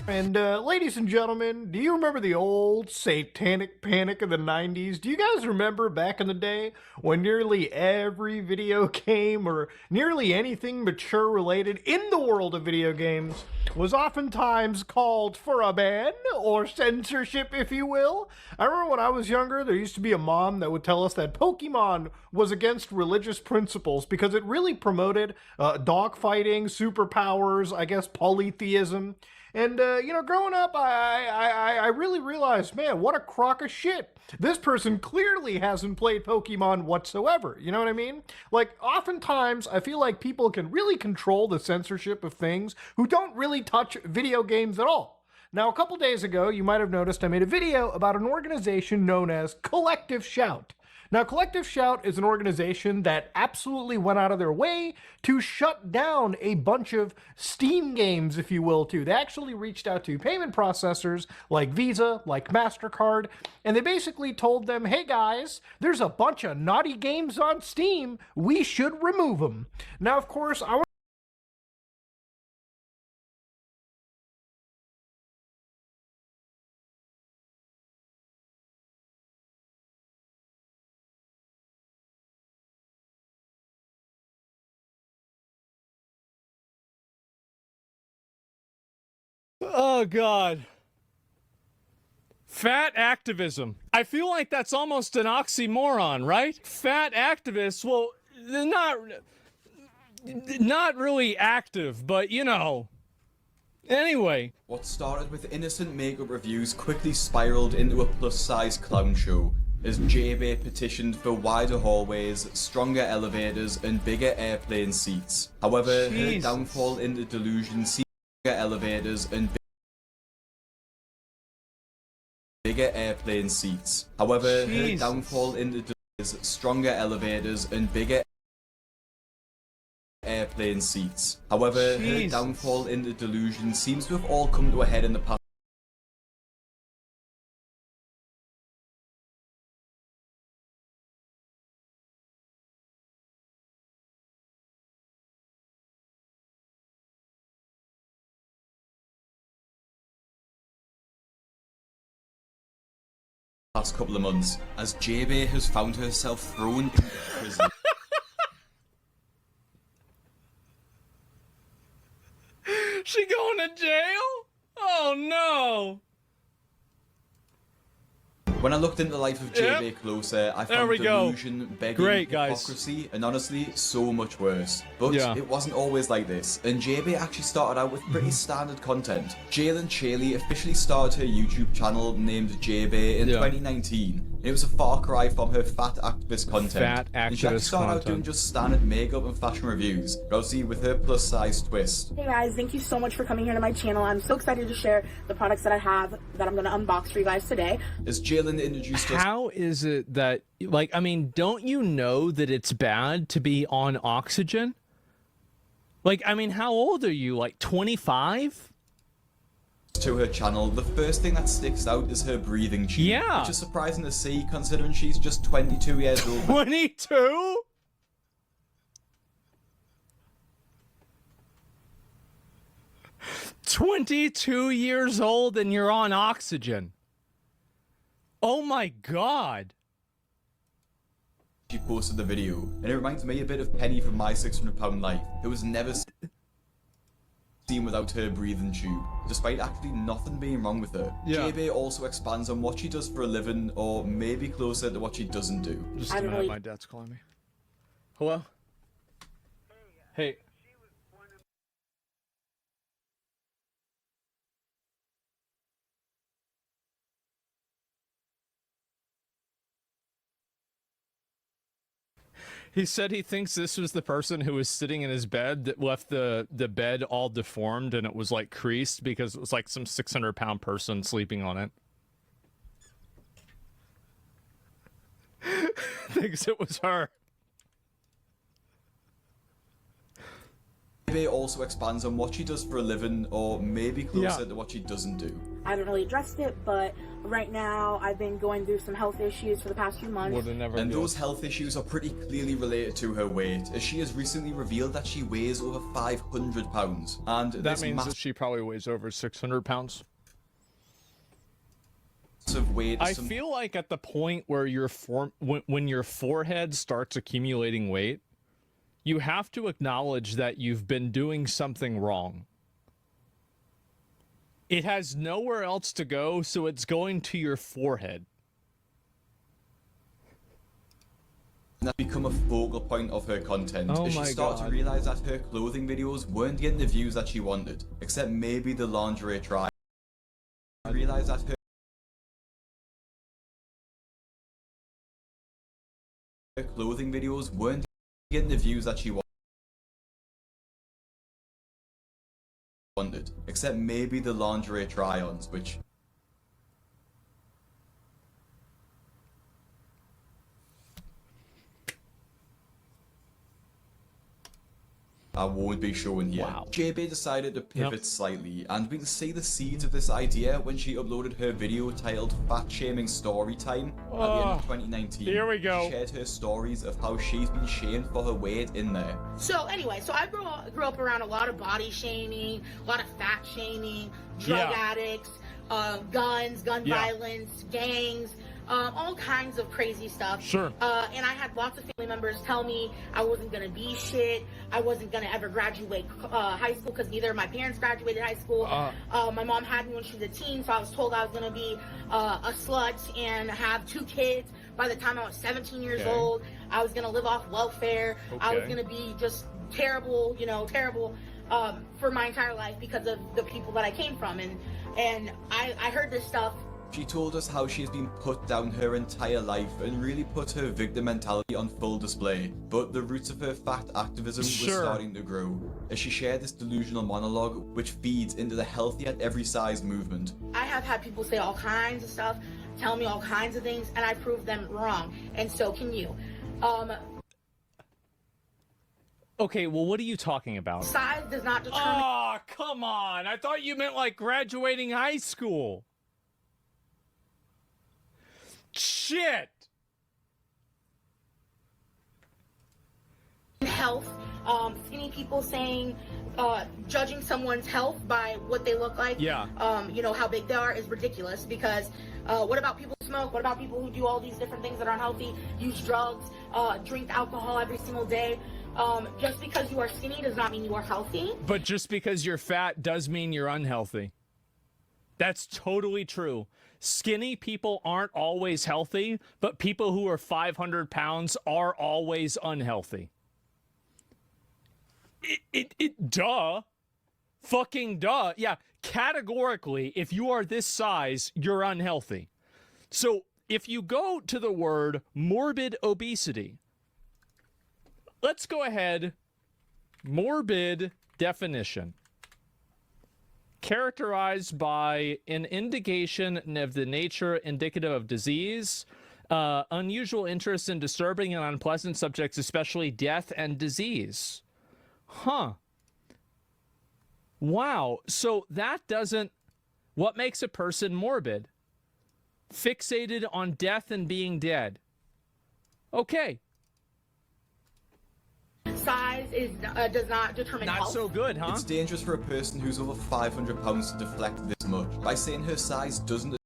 And ladies and gentlemen, do you remember the old satanic panic of the 90s? Do you guys remember back in the day when nearly every video game or nearly anything mature related in the world of video games was oftentimes called for a ban or censorship, if you will? I remember when I was younger, there used to be a mom that would tell us that Pokemon was against religious principles because it really promoted dogfighting, superpowers, I guess polytheism. And, you know, growing up, I really realized, man, what a crock of shit. This person clearly hasn't played Pokemon whatsoever. You know what I mean? Like, oftentimes, I feel like people can really control the censorship of things who don't really touch video games at all. Now, a couple days ago, you might have noticed I made a video about an organization known as Collective Shout. Now, Collective Shout is an organization that absolutely went out of their way to shut down a bunch of Steam games, if you will, too. They actually reached out to payment processors like Visa, like MasterCard, and they basically told them, hey guys, there's a bunch of naughty games on Steam. We should remove them. Now, of course, I want Oh, God. Fat activism. I feel like that's almost an oxymoron, right? Fat activists, well, they're not really active, but you know. Anyway. What started with innocent makeup reviews quickly spiraled into a plus-size clown show, as JB petitioned for wider hallways, stronger elevators, and bigger airplane seats. However, her downfall into delusion seemed elevators and bigger airplane seats. However, her downfall into stronger elevators and bigger airplane seats. However, her downfall into delusion seems to have all come to a head in the past. Past couple of months, as JB has found herself thrown into prison. She going to jail? Oh no. When I looked into the life of JB closer, I found delusion, begging, hypocrisy, and honestly, so much worse. But it wasn't always like this, and JB actually started out with pretty standard content. Jalen Chaley officially started her YouTube channel named JB in 2019. It was a far cry from her fat activist content. And she actually started out doing just standard makeup and fashion reviews, but obviously with her plus-size twist. Hey guys, thank you so much for coming here to my channel. I'm so excited to share the products that I have that I'm going to unbox for you guys today. As Jalen introduced us... How is it that, like, I mean, don't you know that it's bad to be on oxygen? Like, I mean, how old are you? Like 25? To her channel, the first thing that sticks out is her breathing tube, which is surprising to see considering she's just 22 years old. 22? "22 years old and you're on oxygen. Oh my God." She posted the video, and it reminds me a bit of Penny from My £600 Life. It was never seen without her breathing tube, despite actually nothing being wrong with her. JB also expands on what she does for a living, or maybe closer to what she doesn't do. Just a minute, my dad's calling me. Hello? Hey. He said he thinks this was the person who was sitting in his bed that left the bed all deformed and it was like creased because it was like some 600-pound person sleeping on it. Thinks it was her. JB also expands on what she does for a living, or maybe closer to what she doesn't do. I haven't really addressed it, but right now I've been going through some health issues for the past few months. And those health issues are pretty clearly related to her weight, as she has recently revealed that she weighs over 500 pounds. And that means that she probably weighs over 600 pounds. Of weight. I feel like at the point where when your forehead starts accumulating weight, you have to acknowledge that you've been doing something wrong. It has nowhere else to go, so it's going to your forehead. That's become a focal point of her content, as she started to realize that her clothing videos weren't getting the views that she wanted, except maybe the lingerie try. Realize that her clothing videos weren't getting the views that she wanted, except maybe the lingerie try-ons, which I won't be showing here. Wow. JB decided to pivot slightly, and we can see the seeds of this idea when she uploaded her video titled Fat Shaming Story Time at the end of 2019. Here we go. She shared her stories of how she's been shamed for her weight in there. So anyway, I grew up around a lot of body shaming, a lot of fat shaming, drug addicts, guns, gun violence, gangs, all kinds of crazy stuff. Sure. And I had lots of family members tell me I wasn't gonna be shit. I wasn't gonna ever graduate high school because neither of my parents graduated high school. My mom had me when she was a teen, so I was told I was gonna be a slut and have 2 kids by the time I was 17 years old. I was gonna live off welfare. I was gonna be just terrible, terrible for my entire life because of the people that I came from. And I heard this stuff. She told us how she has been put down her entire life and really put her victim mentality on full display. But the roots of her fat activism were starting to grow, as she shared this delusional monologue which feeds into the healthy at every size movement. I have had people say all kinds of stuff, tell me all kinds of things, and I prove them wrong. And so can you. Okay, well, what are you talking about? Size does not determine... Oh, come on. I thought you meant like graduating high school. Shit. Health, skinny people saying, judging someone's health by what they look like, how big they are is ridiculous, because what about people who smoke? What about people who do all these different things that are unhealthy, use drugs, drink alcohol every single day? Just because you are skinny does not mean you are healthy. But just because you're fat does mean you're unhealthy. That's totally true. Skinny people aren't always healthy, but people who are 500 pounds are always unhealthy. Duh. Fucking duh. Yeah, categorically, if you are this size, you're unhealthy. So if you go to the word morbid obesity, let's go ahead. Morbid definition. Characterized by an indication of the nature indicative of disease, unusual interest in disturbing and unpleasant subjects, especially death and disease. Huh. Wow. So that doesn't... What makes a person morbid? Fixated on death and being dead. Okay. Size does not determine health. Not so good, huh? It's dangerous for a person who's over 500 pounds to deflect this much by saying her size doesn't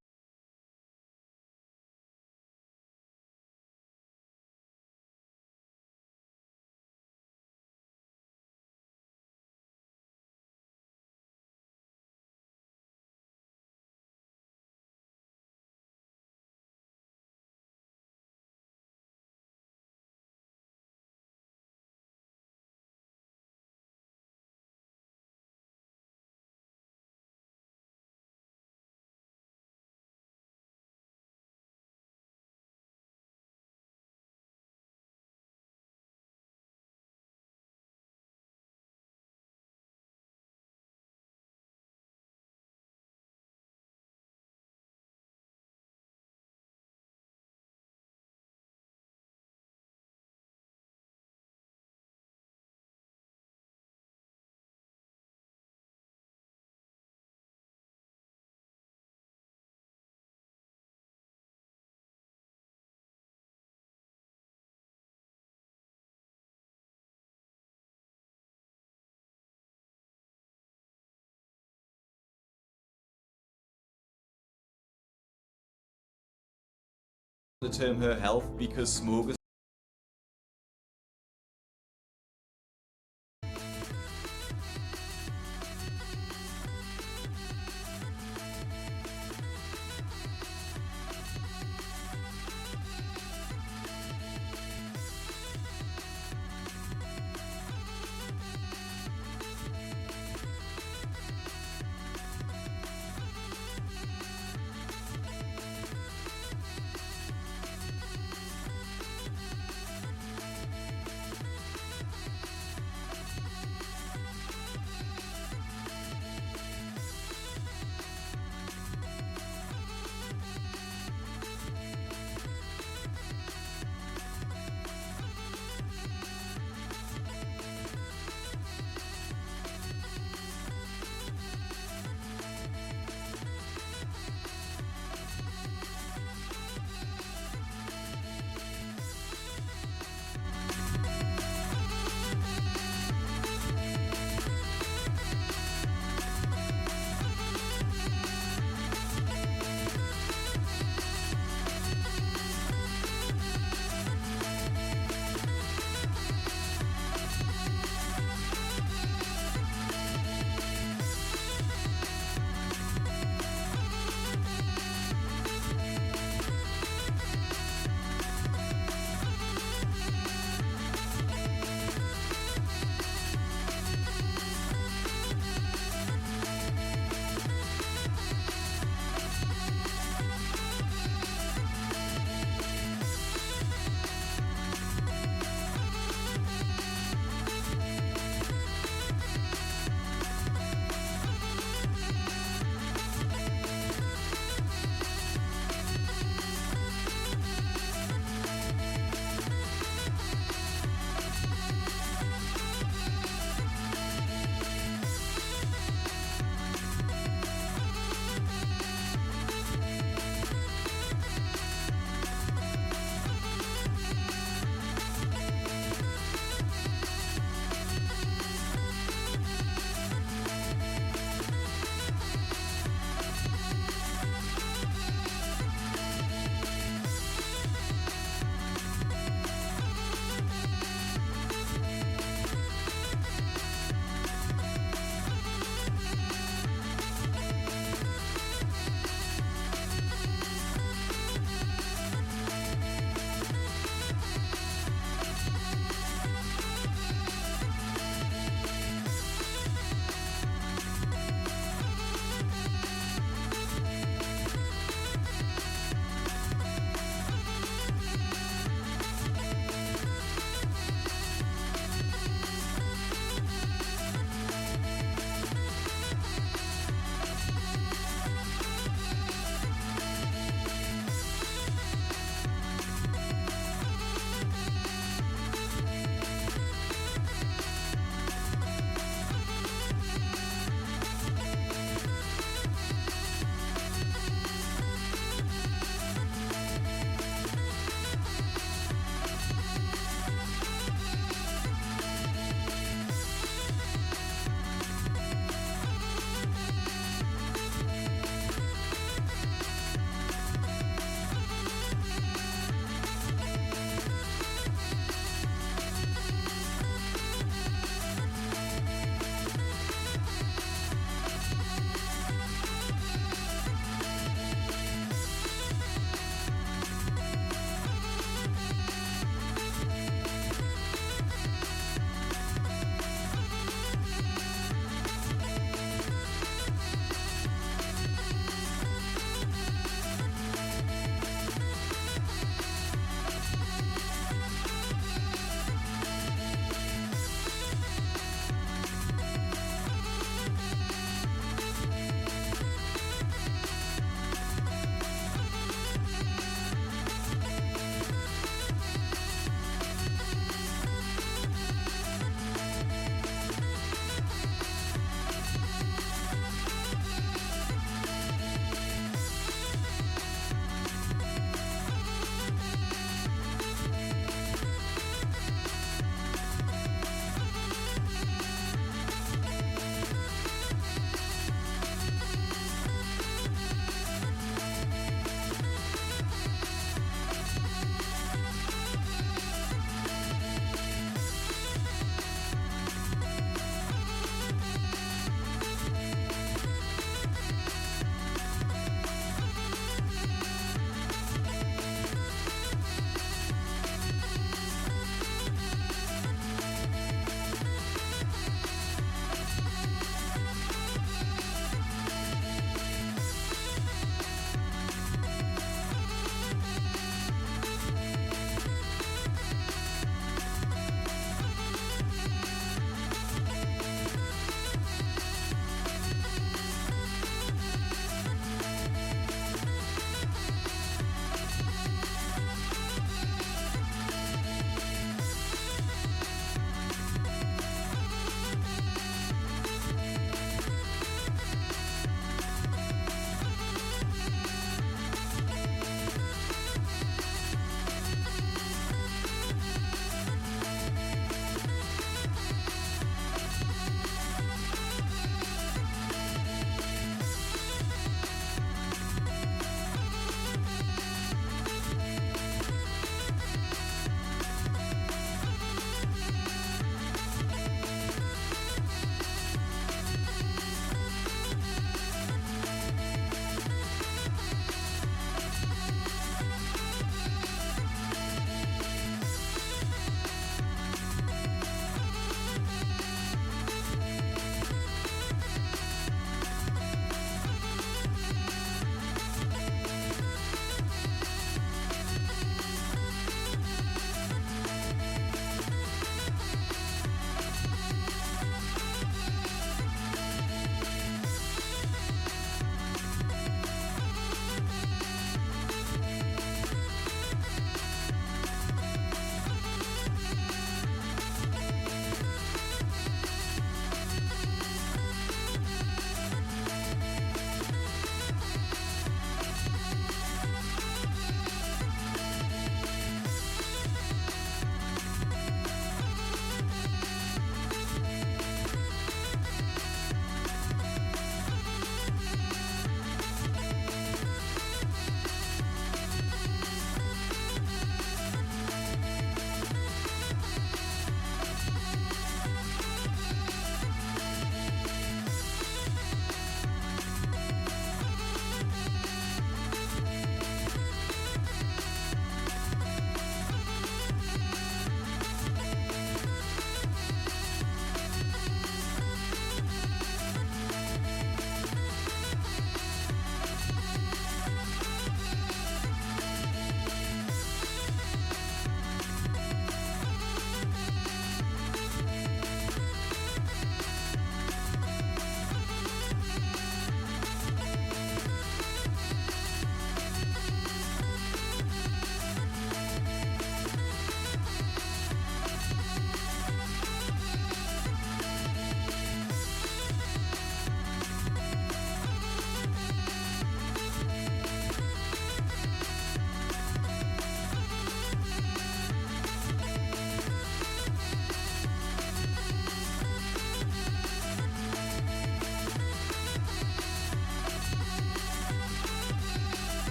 the term her health because smokers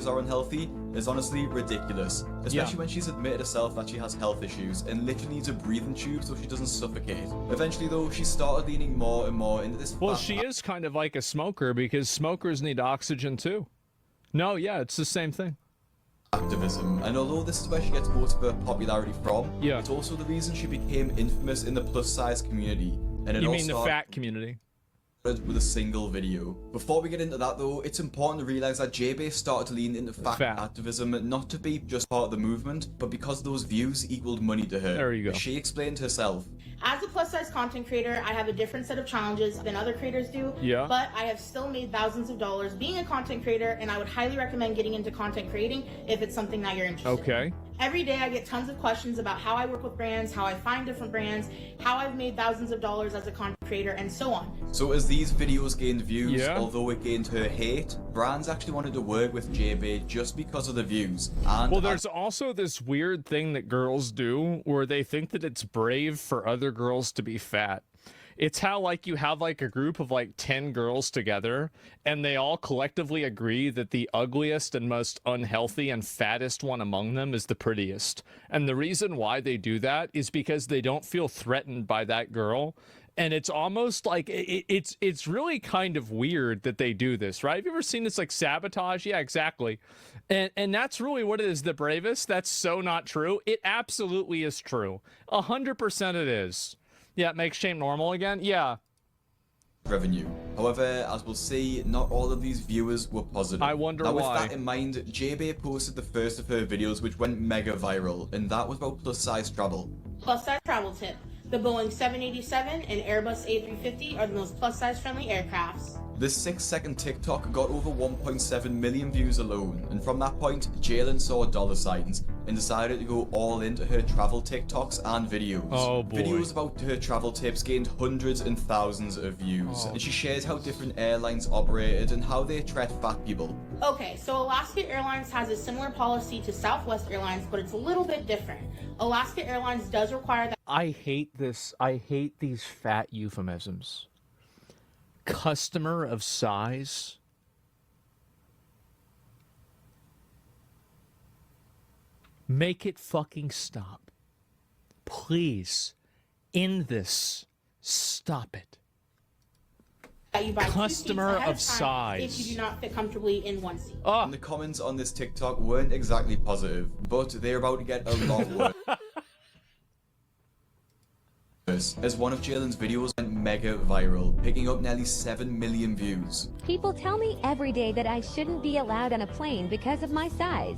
videos are unhealthy is honestly ridiculous, especially when she's admitted herself that she has health issues and literally needs a breathing tube so she doesn't suffocate. Eventually though, she started leaning more and more into this. Well, she is kind of like a smoker because smokers need oxygen too. No, yeah, it's the same thing. Activism, and although this is where she gets most of her popularity from, yeah, it's also the reason she became infamous in the plus-size community. And it you mean the fat community? With a single video. Before we get into that though, it's important to realize that JB started to lean into fat activism, not to be just part of the movement, but because those views equaled money to her. There you go. She explained herself. As a plus-size content creator, I have a different set of challenges than other creators do, but I have still made thousands of dollars being a content creator, and I would highly recommend getting into content creating if it's something that you're interested in. Every day I get tons of questions about how I work with brands, how I find different brands, how I've made thousands of dollars as a content creator, and so on. So as these videos gained views, although it gained her hate, brands actually wanted to work with JB just because of the views. And well, there's also this weird thing that girls do where they think that it's brave for other girls to be fat. It's how, like, you have, like, a group of, like, 10 girls together, and they all collectively agree that the ugliest and most unhealthy and fattest one among them is the prettiest. And the reason why they do that is because they don't feel threatened by that girl. And it's almost like, it's really kind of weird that they do this, right? Have you ever seen this, like, sabotage? Yeah, exactly. And that's really what it is, the bravest. That's so not true. It absolutely is true. 100% it is. Yeah, it makes shame normal again? Yeah. Revenue. However, as we'll see, not all of these viewers were positive. I wonder why. With that in mind, JB posted the first of her videos which went mega viral, and that was about plus-size travel. Plus-size travel tip. The Boeing 787 and Airbus A350 are the most plus-size friendly aircrafts. This 6-second TikTok got over 1.7 million views alone, and from that point, Jalen saw dollar signs and decided to go all into her travel TikToks and videos. Oh boy. Videos about her travel tips gained hundreds and thousands of views, and she shares how different airlines operated and how they treat fat people. Okay, so Alaska Airlines has a similar policy to Southwest Airlines, but it's a little bit different. Alaska Airlines does require that. I hate this. I hate these fat euphemisms. Customer of size. Make it fucking stop. Please. End this. Stop it. You buy customer of size. If you do not fit comfortably in one seat. And the comments on this TikTok weren't exactly positive, but they're about to get a lot worse. As one of Jalen's videos went mega viral, picking up nearly 7 million views. People tell me every day that I shouldn't be allowed on a plane because of my size.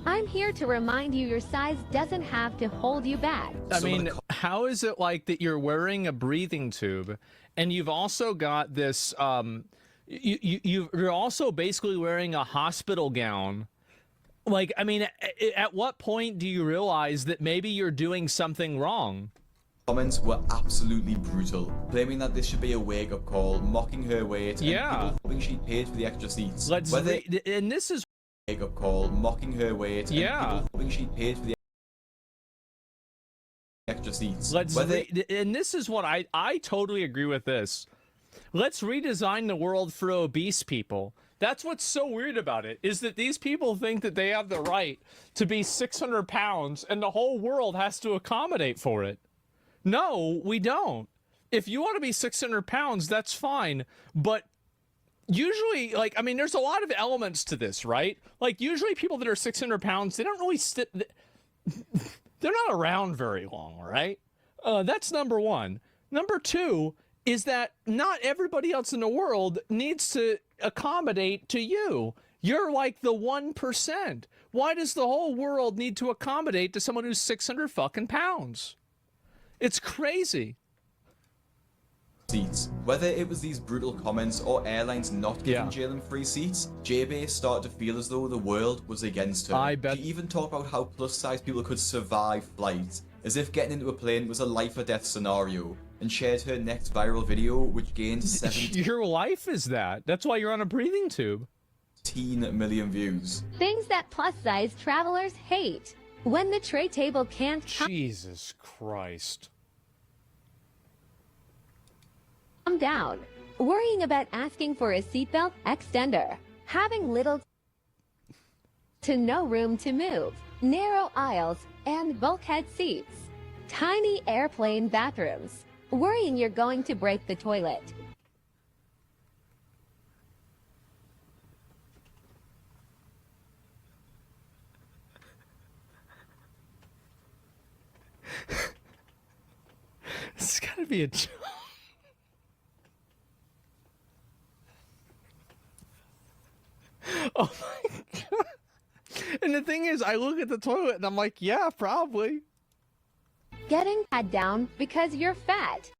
I'm here to remind you your size doesn't have to hold you back. I mean, how is it like that you're wearing a breathing tube and you've also got this, you're also basically wearing a hospital gown? Like, I mean, at what point do you realize that maybe you're doing something wrong? Comments were absolutely brutal, claiming that this should be a wake-up call, mocking her weight, and people hoping she paid for the extra seats. And this is wake-up call, mocking her weight, and people hoping she paid for the extra seats. And this is what I totally agree with this. Let's redesign the world for obese people. That's what's so weird about it, is that these people think that they have the right to be 600 pounds and the whole world has to accommodate for it. No, we don't. If you want to be 600 pounds, that's fine. But usually, like, I mean, there's a lot of elements to this, right? Like, usually people that are 600 pounds, they don't really they're not around very long, right? That's number one. Number two is that not everybody else in the world needs to accommodate to you. You're like the 1%. Why does the whole world need to accommodate to someone who's 600 fucking pounds? It's crazy. Seats. Whether it was these brutal comments or airlines not giving Jalen free seats, JB started to feel as though the world was against her. I bet. She even talked about how plus-size people could survive flights, as if getting into a plane was a life-or-death scenario, and shared her next viral video, which gained 17 Your life is that. That's why you're on a breathing tube. 18 million views. Things that plus-size travelers hate. When the tray table can't Jesus Christ. Calm down. Worrying about asking for a seatbelt extender. Having little to no room to move, narrow aisles, and bulkhead seats, tiny airplane bathrooms, worrying you're going to break the toilet. This has got to be a joke. Oh my god. And the thing is, I look at the toilet and I'm like, yeah, probably. Getting fat down because you're fat.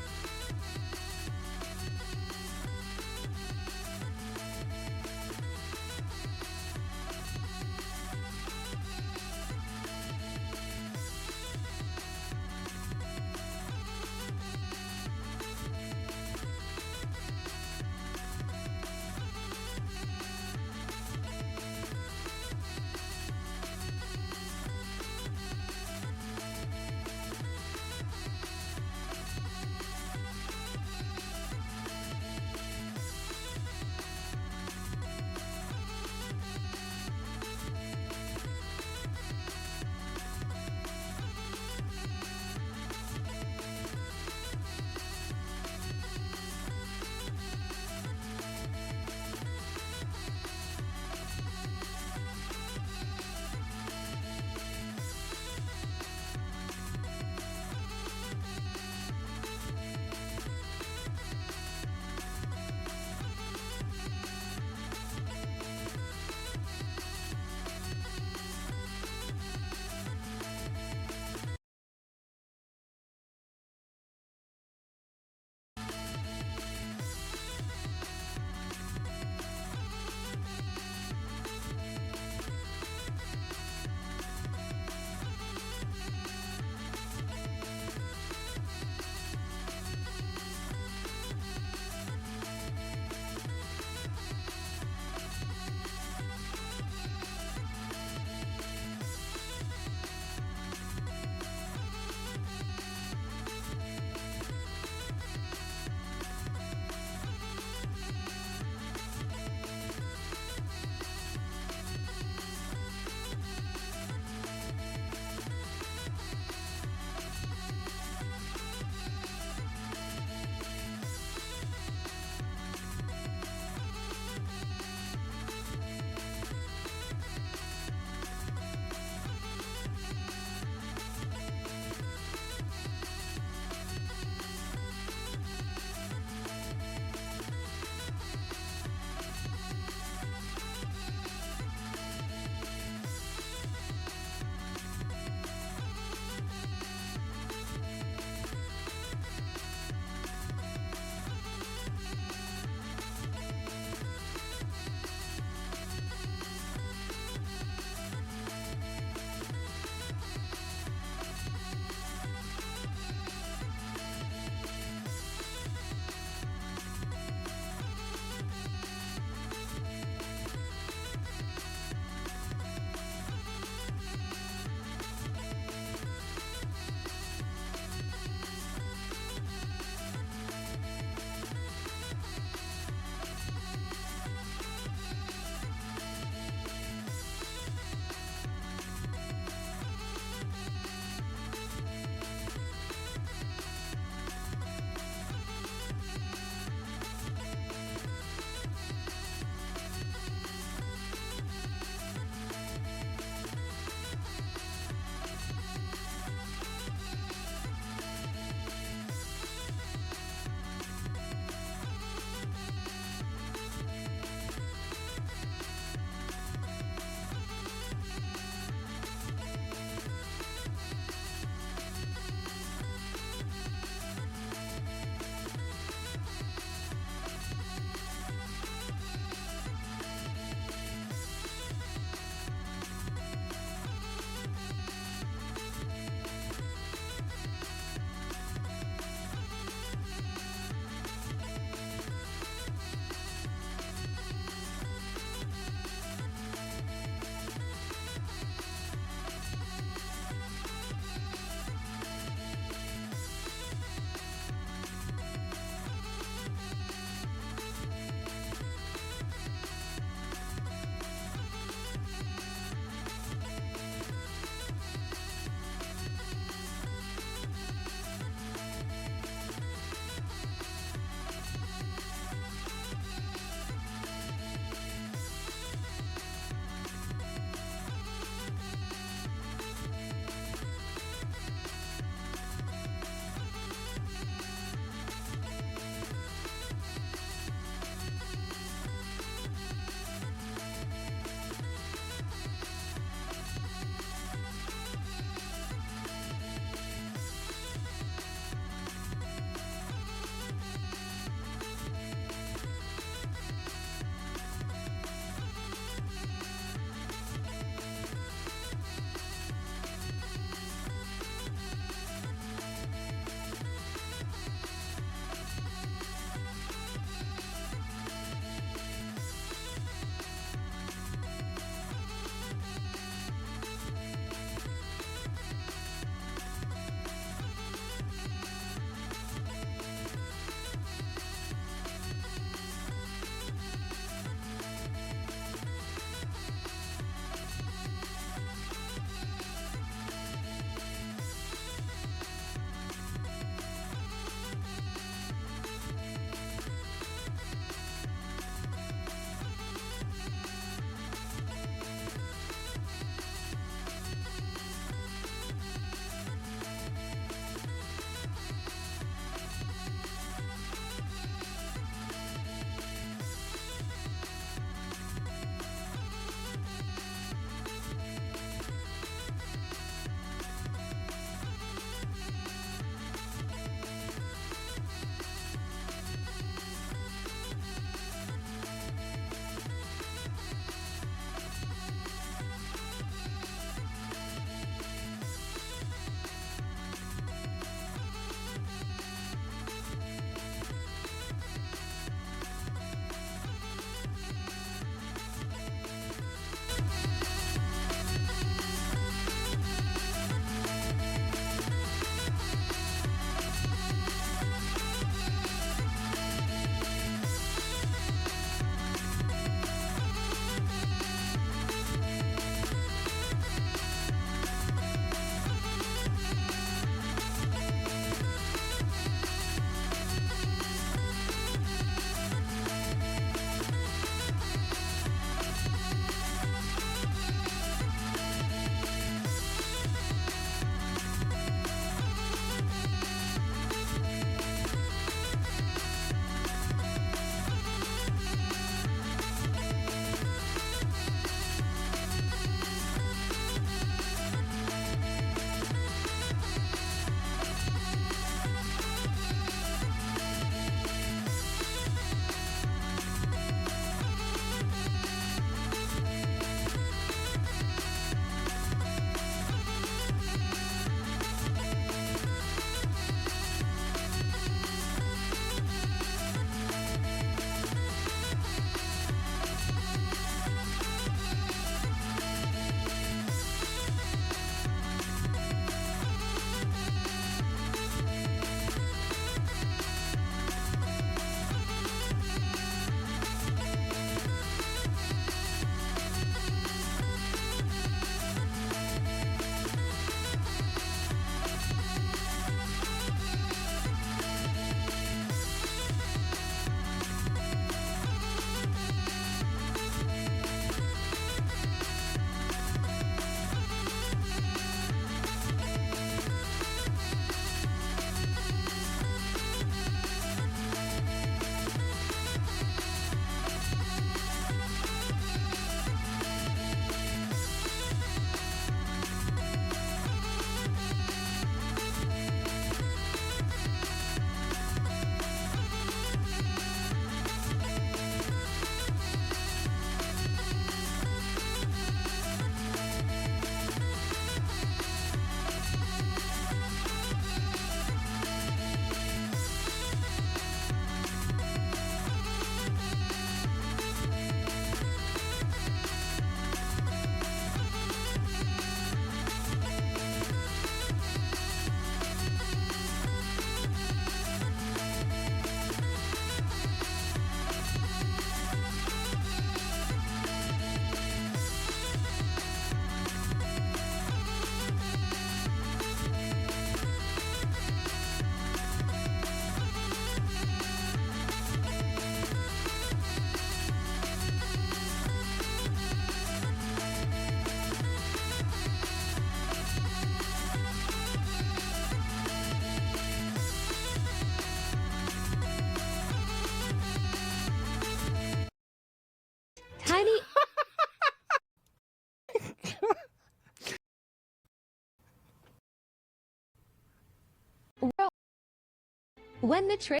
When the trade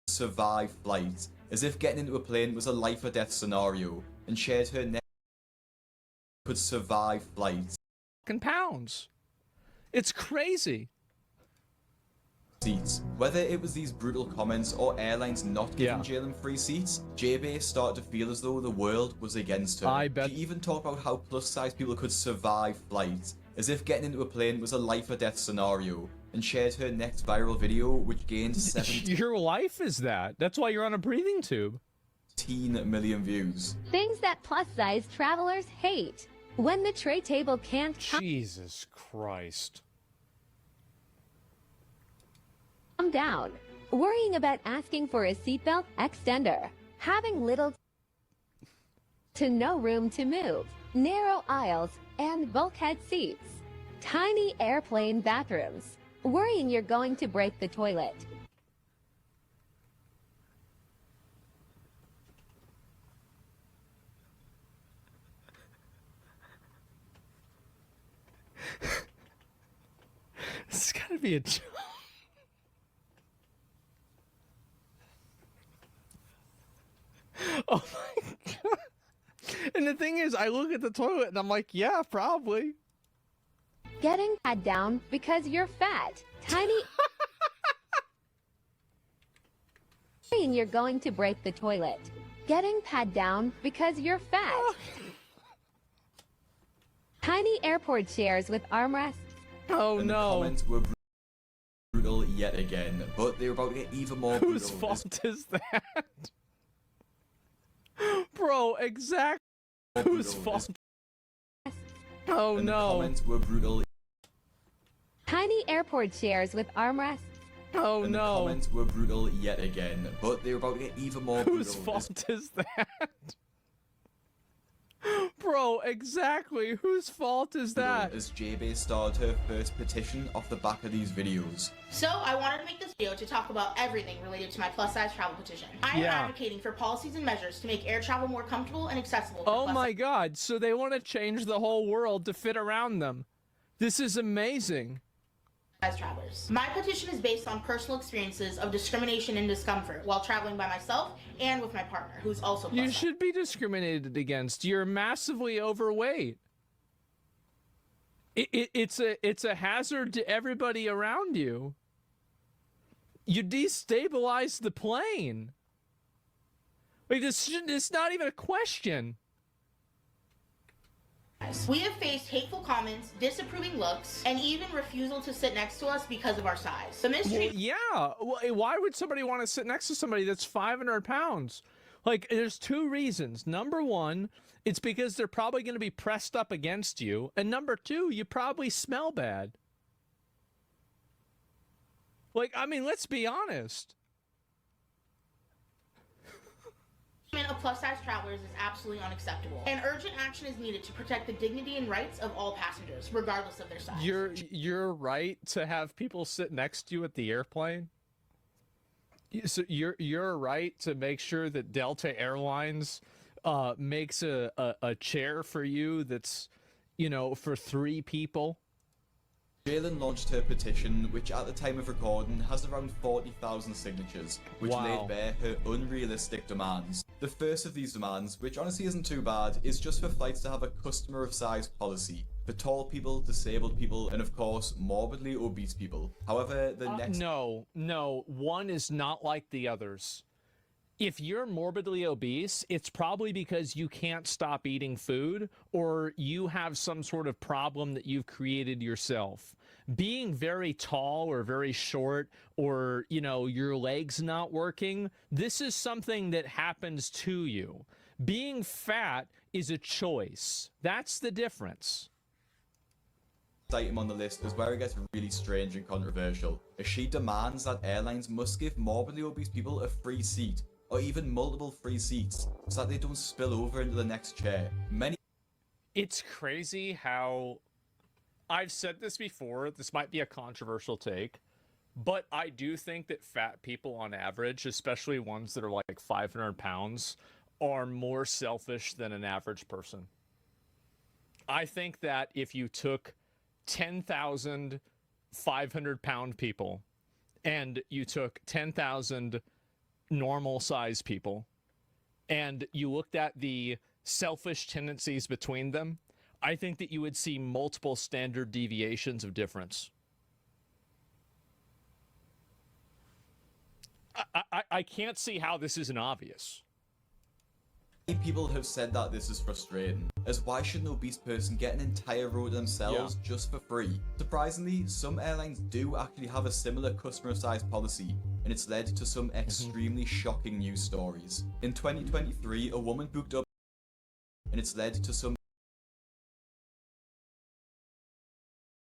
survive flight, as if getting into a plane was a life or death scenario, and shared her neck could survive flight. Pounds. It's crazy. Seats. Whether it was these brutal comments or airlines not giving Jalen free seats, J-Bay started to feel as though the world was against her. I bet. She even talked about how plus-size people could survive flight, as if getting into a plane was a life or death scenario, and shared her next viral video, which gained 17 Your life is that. That's why you're on a breathing tube. million views. things that plus-size travelers hate. When the tray table can't Jesus Christ. calm down. Worrying about asking for a seatbelt extender. Having little to no room to move. Narrow aisles and bulkhead seats. Tiny airplane bathrooms. Worrying you're going to break the toilet. This has got to be a joke. Oh my God. And the thing is, I look at the toilet and I'm like, yeah, probably. Getting pat down because you're fat. Tiny worrying you're going to break the toilet. Getting pat down because you're fat. Tiny airport chairs with armrests. Oh And no. the comments were brutal yet again, but they were about to get even more brutal. Whose fault is that? Bro, exactly. Whose fault? Oh And the no. comments were brutal. Tiny airport chairs with armrests. Oh And the no. comments were brutal yet again, but they were about to get even more Whose brutal. fault is that? Bro, exactly. Whose fault is that? As J-Bay started her first petition off the back of these videos. So I wanted to make this video to talk about everything related to my plus-size travel petition. I am advocating for policies and measures to make air travel more comfortable and accessible for Oh my God. So they want to change the whole world to fit around them. This is amazing. as travelers. My petition is based on personal experiences of discrimination and discomfort while traveling by myself and with my partner, who's also plus You size. should be discriminated against. You're massively overweight. It's a hazard to everybody around you. You destabilize the plane. Like it's not even a question. We have faced hateful comments, disapproving looks, and even refusal to sit next to us because of our size. The Well, mistreatment yeah. Why would somebody want to sit next to somebody that's 500 pounds? Like, there's two reasons. Number one, it's because they're probably going to be pressed up against you. And number two, you probably smell bad. Like, I mean, let's be honest. of plus-size travelers is absolutely unacceptable, and urgent action is needed to protect the dignity and rights of all passengers, regardless of their size. You're right to have people sit next to you at the airplane. So you're right to make sure that Delta Airlines makes a chair for you that's, you know, for 3 people. Jalen launched her petition, which at the time of recording has around 40,000 signatures, which laid bare her unrealistic demands. The first of these demands, which honestly isn't too bad, is just for flights to have a customer of size policy for tall people, disabled people, and of course, morbidly obese people. However, the next... No, one is not like the others. If you're morbidly obese, it's probably because you can't stop eating food or you have some sort of problem that you've created yourself. Being very tall or very short or, you know, your legs not working, this is something that happens to you. Being fat is a choice. That's the difference. Item on the list is where it gets really strange and controversial, as she demands that airlines must give morbidly obese people a free seat, or even multiple free seats, so that they don't spill over into the next chair. It's crazy how... I've said this before, this might be a controversial take, but I do think that fat people on average, especially ones that are like 500 pounds, are more selfish than an average person. I think that if you took 10,000 500-pound people and you took 10,000 normal size people and you looked at the selfish tendencies between them, I think that you would see multiple standard deviations of difference. I can't see how this isn't obvious. People have said that this is frustrating, as why should an obese person get an entire row to themselves just for free? Surprisingly, some airlines do actually have a similar customer size policy, and it's led to some extremely shocking news stories. In 2023, a woman booked up, and it's led to some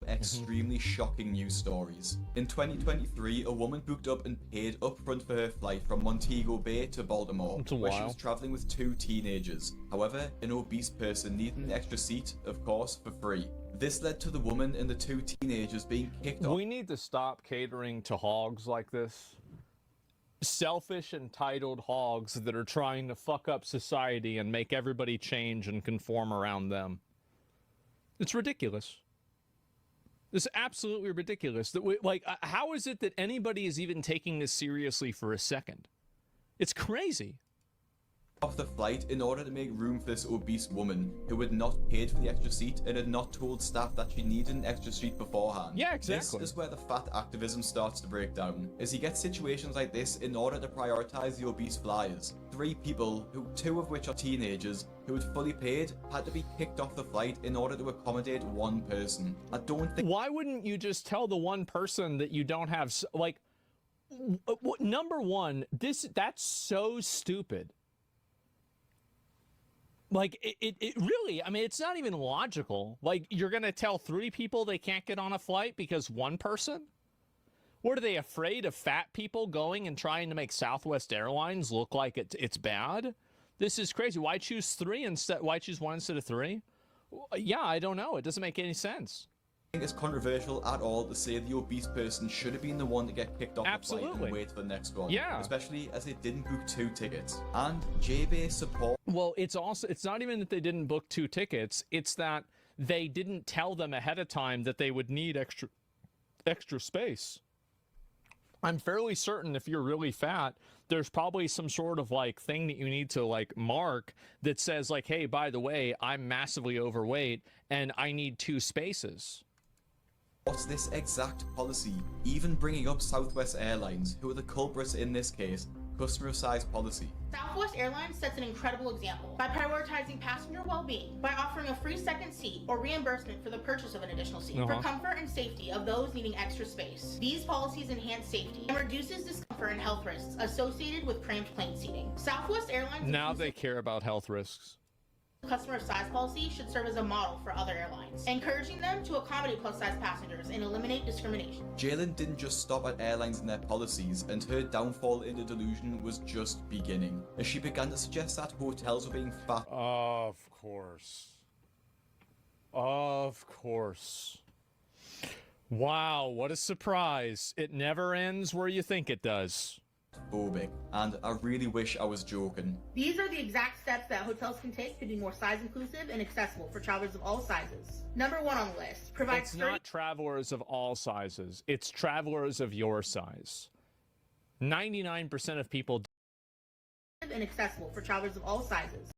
extremely shocking news stories. In 2023, a woman booked up and paid upfront for her flight from Montego Bay to Baltimore, where she was traveling with 2 teenagers. However, an obese person needed an extra seat, of course, for free. This led to the woman and the 2 teenagers being kicked off. We need to stop catering to hogs like this. Selfish, entitled hogs that are trying to fuck up society and make everybody change and conform around them. It's ridiculous. It's absolutely ridiculous. That we, like, how is it that anybody is even taking this seriously for a second? It's crazy. Off the flight in order to make room for this obese woman who had not paid for the extra seat and had not told staff that she needed an extra seat beforehand. Yeah, exactly. This is where the fat activism starts to break down, as you get situations like this in order to prioritize the obese flyers. 3 people, 2 of which are teenagers, who had fully paid, had to be kicked off the flight in order to accommodate 1 person. I don't think— Why wouldn't you just tell the one person that you don't have, like, number one, that's so stupid. Like, it really, I mean, it's not even logical. Like, you're going to tell 3 people they can't get on a flight because 1 person? What, are they afraid of fat people going and trying to make Southwest Airlines look like it's bad? This is crazy. Why choose 3 instead? Why choose 1 instead of 3? Yeah, I don't know. It doesn't make any sense. I think it's controversial at all to say the obese person should have been the one to get kicked off the flight and wait for the next one. Yeah. Especially as they didn't book 2 tickets. And JB support— Well, it's not even that they didn't book 2 tickets. It's that they didn't tell them ahead of time that they would need extra space. I'm fairly certain if you're really fat, there's probably some sort of like thing that you need to like mark that says like, hey, by the way, I'm massively overweight and I need 2 spaces. What's this exact policy? Even bringing up Southwest Airlines, who are the culprits in this case, customer size policy. Southwest Airlines sets an incredible example by prioritizing passenger well-being by offering a free second seat or reimbursement for the purchase of an additional seat for comfort and safety of those needing extra space. These policies enhance safety and reduces discomfort and health risks associated with cramped plane seating. Southwest Airlines— Now they care about health risks. Customer size policy should serve as a model for other airlines, encouraging them to accommodate plus-size passengers and eliminate discrimination. Jalen didn't just stop at airlines and their policies, and her downfall into delusion was just beginning, as she began to suggest that hotels were being fat. Of course. Of course. Wow, what a surprise. It never ends where you think it does. Phobic, and I really wish I was joking. These are the exact steps that hotels can take to be more size inclusive and accessible for travelers of all sizes. Number 1 on the list, provides— It's not travelers of all sizes. It's travelers of your size. 99% of people— and accessible for travelers of all sizes.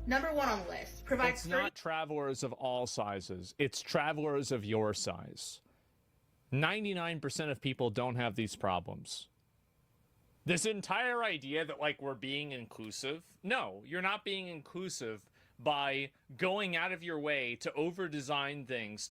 Number one on the list. Provides It's not travelers of all sizes. It's travelers of your size. 99% of people don't have these problems. This entire idea that, like, we're being inclusive. No, you're not being inclusive by going out of your way to over-design things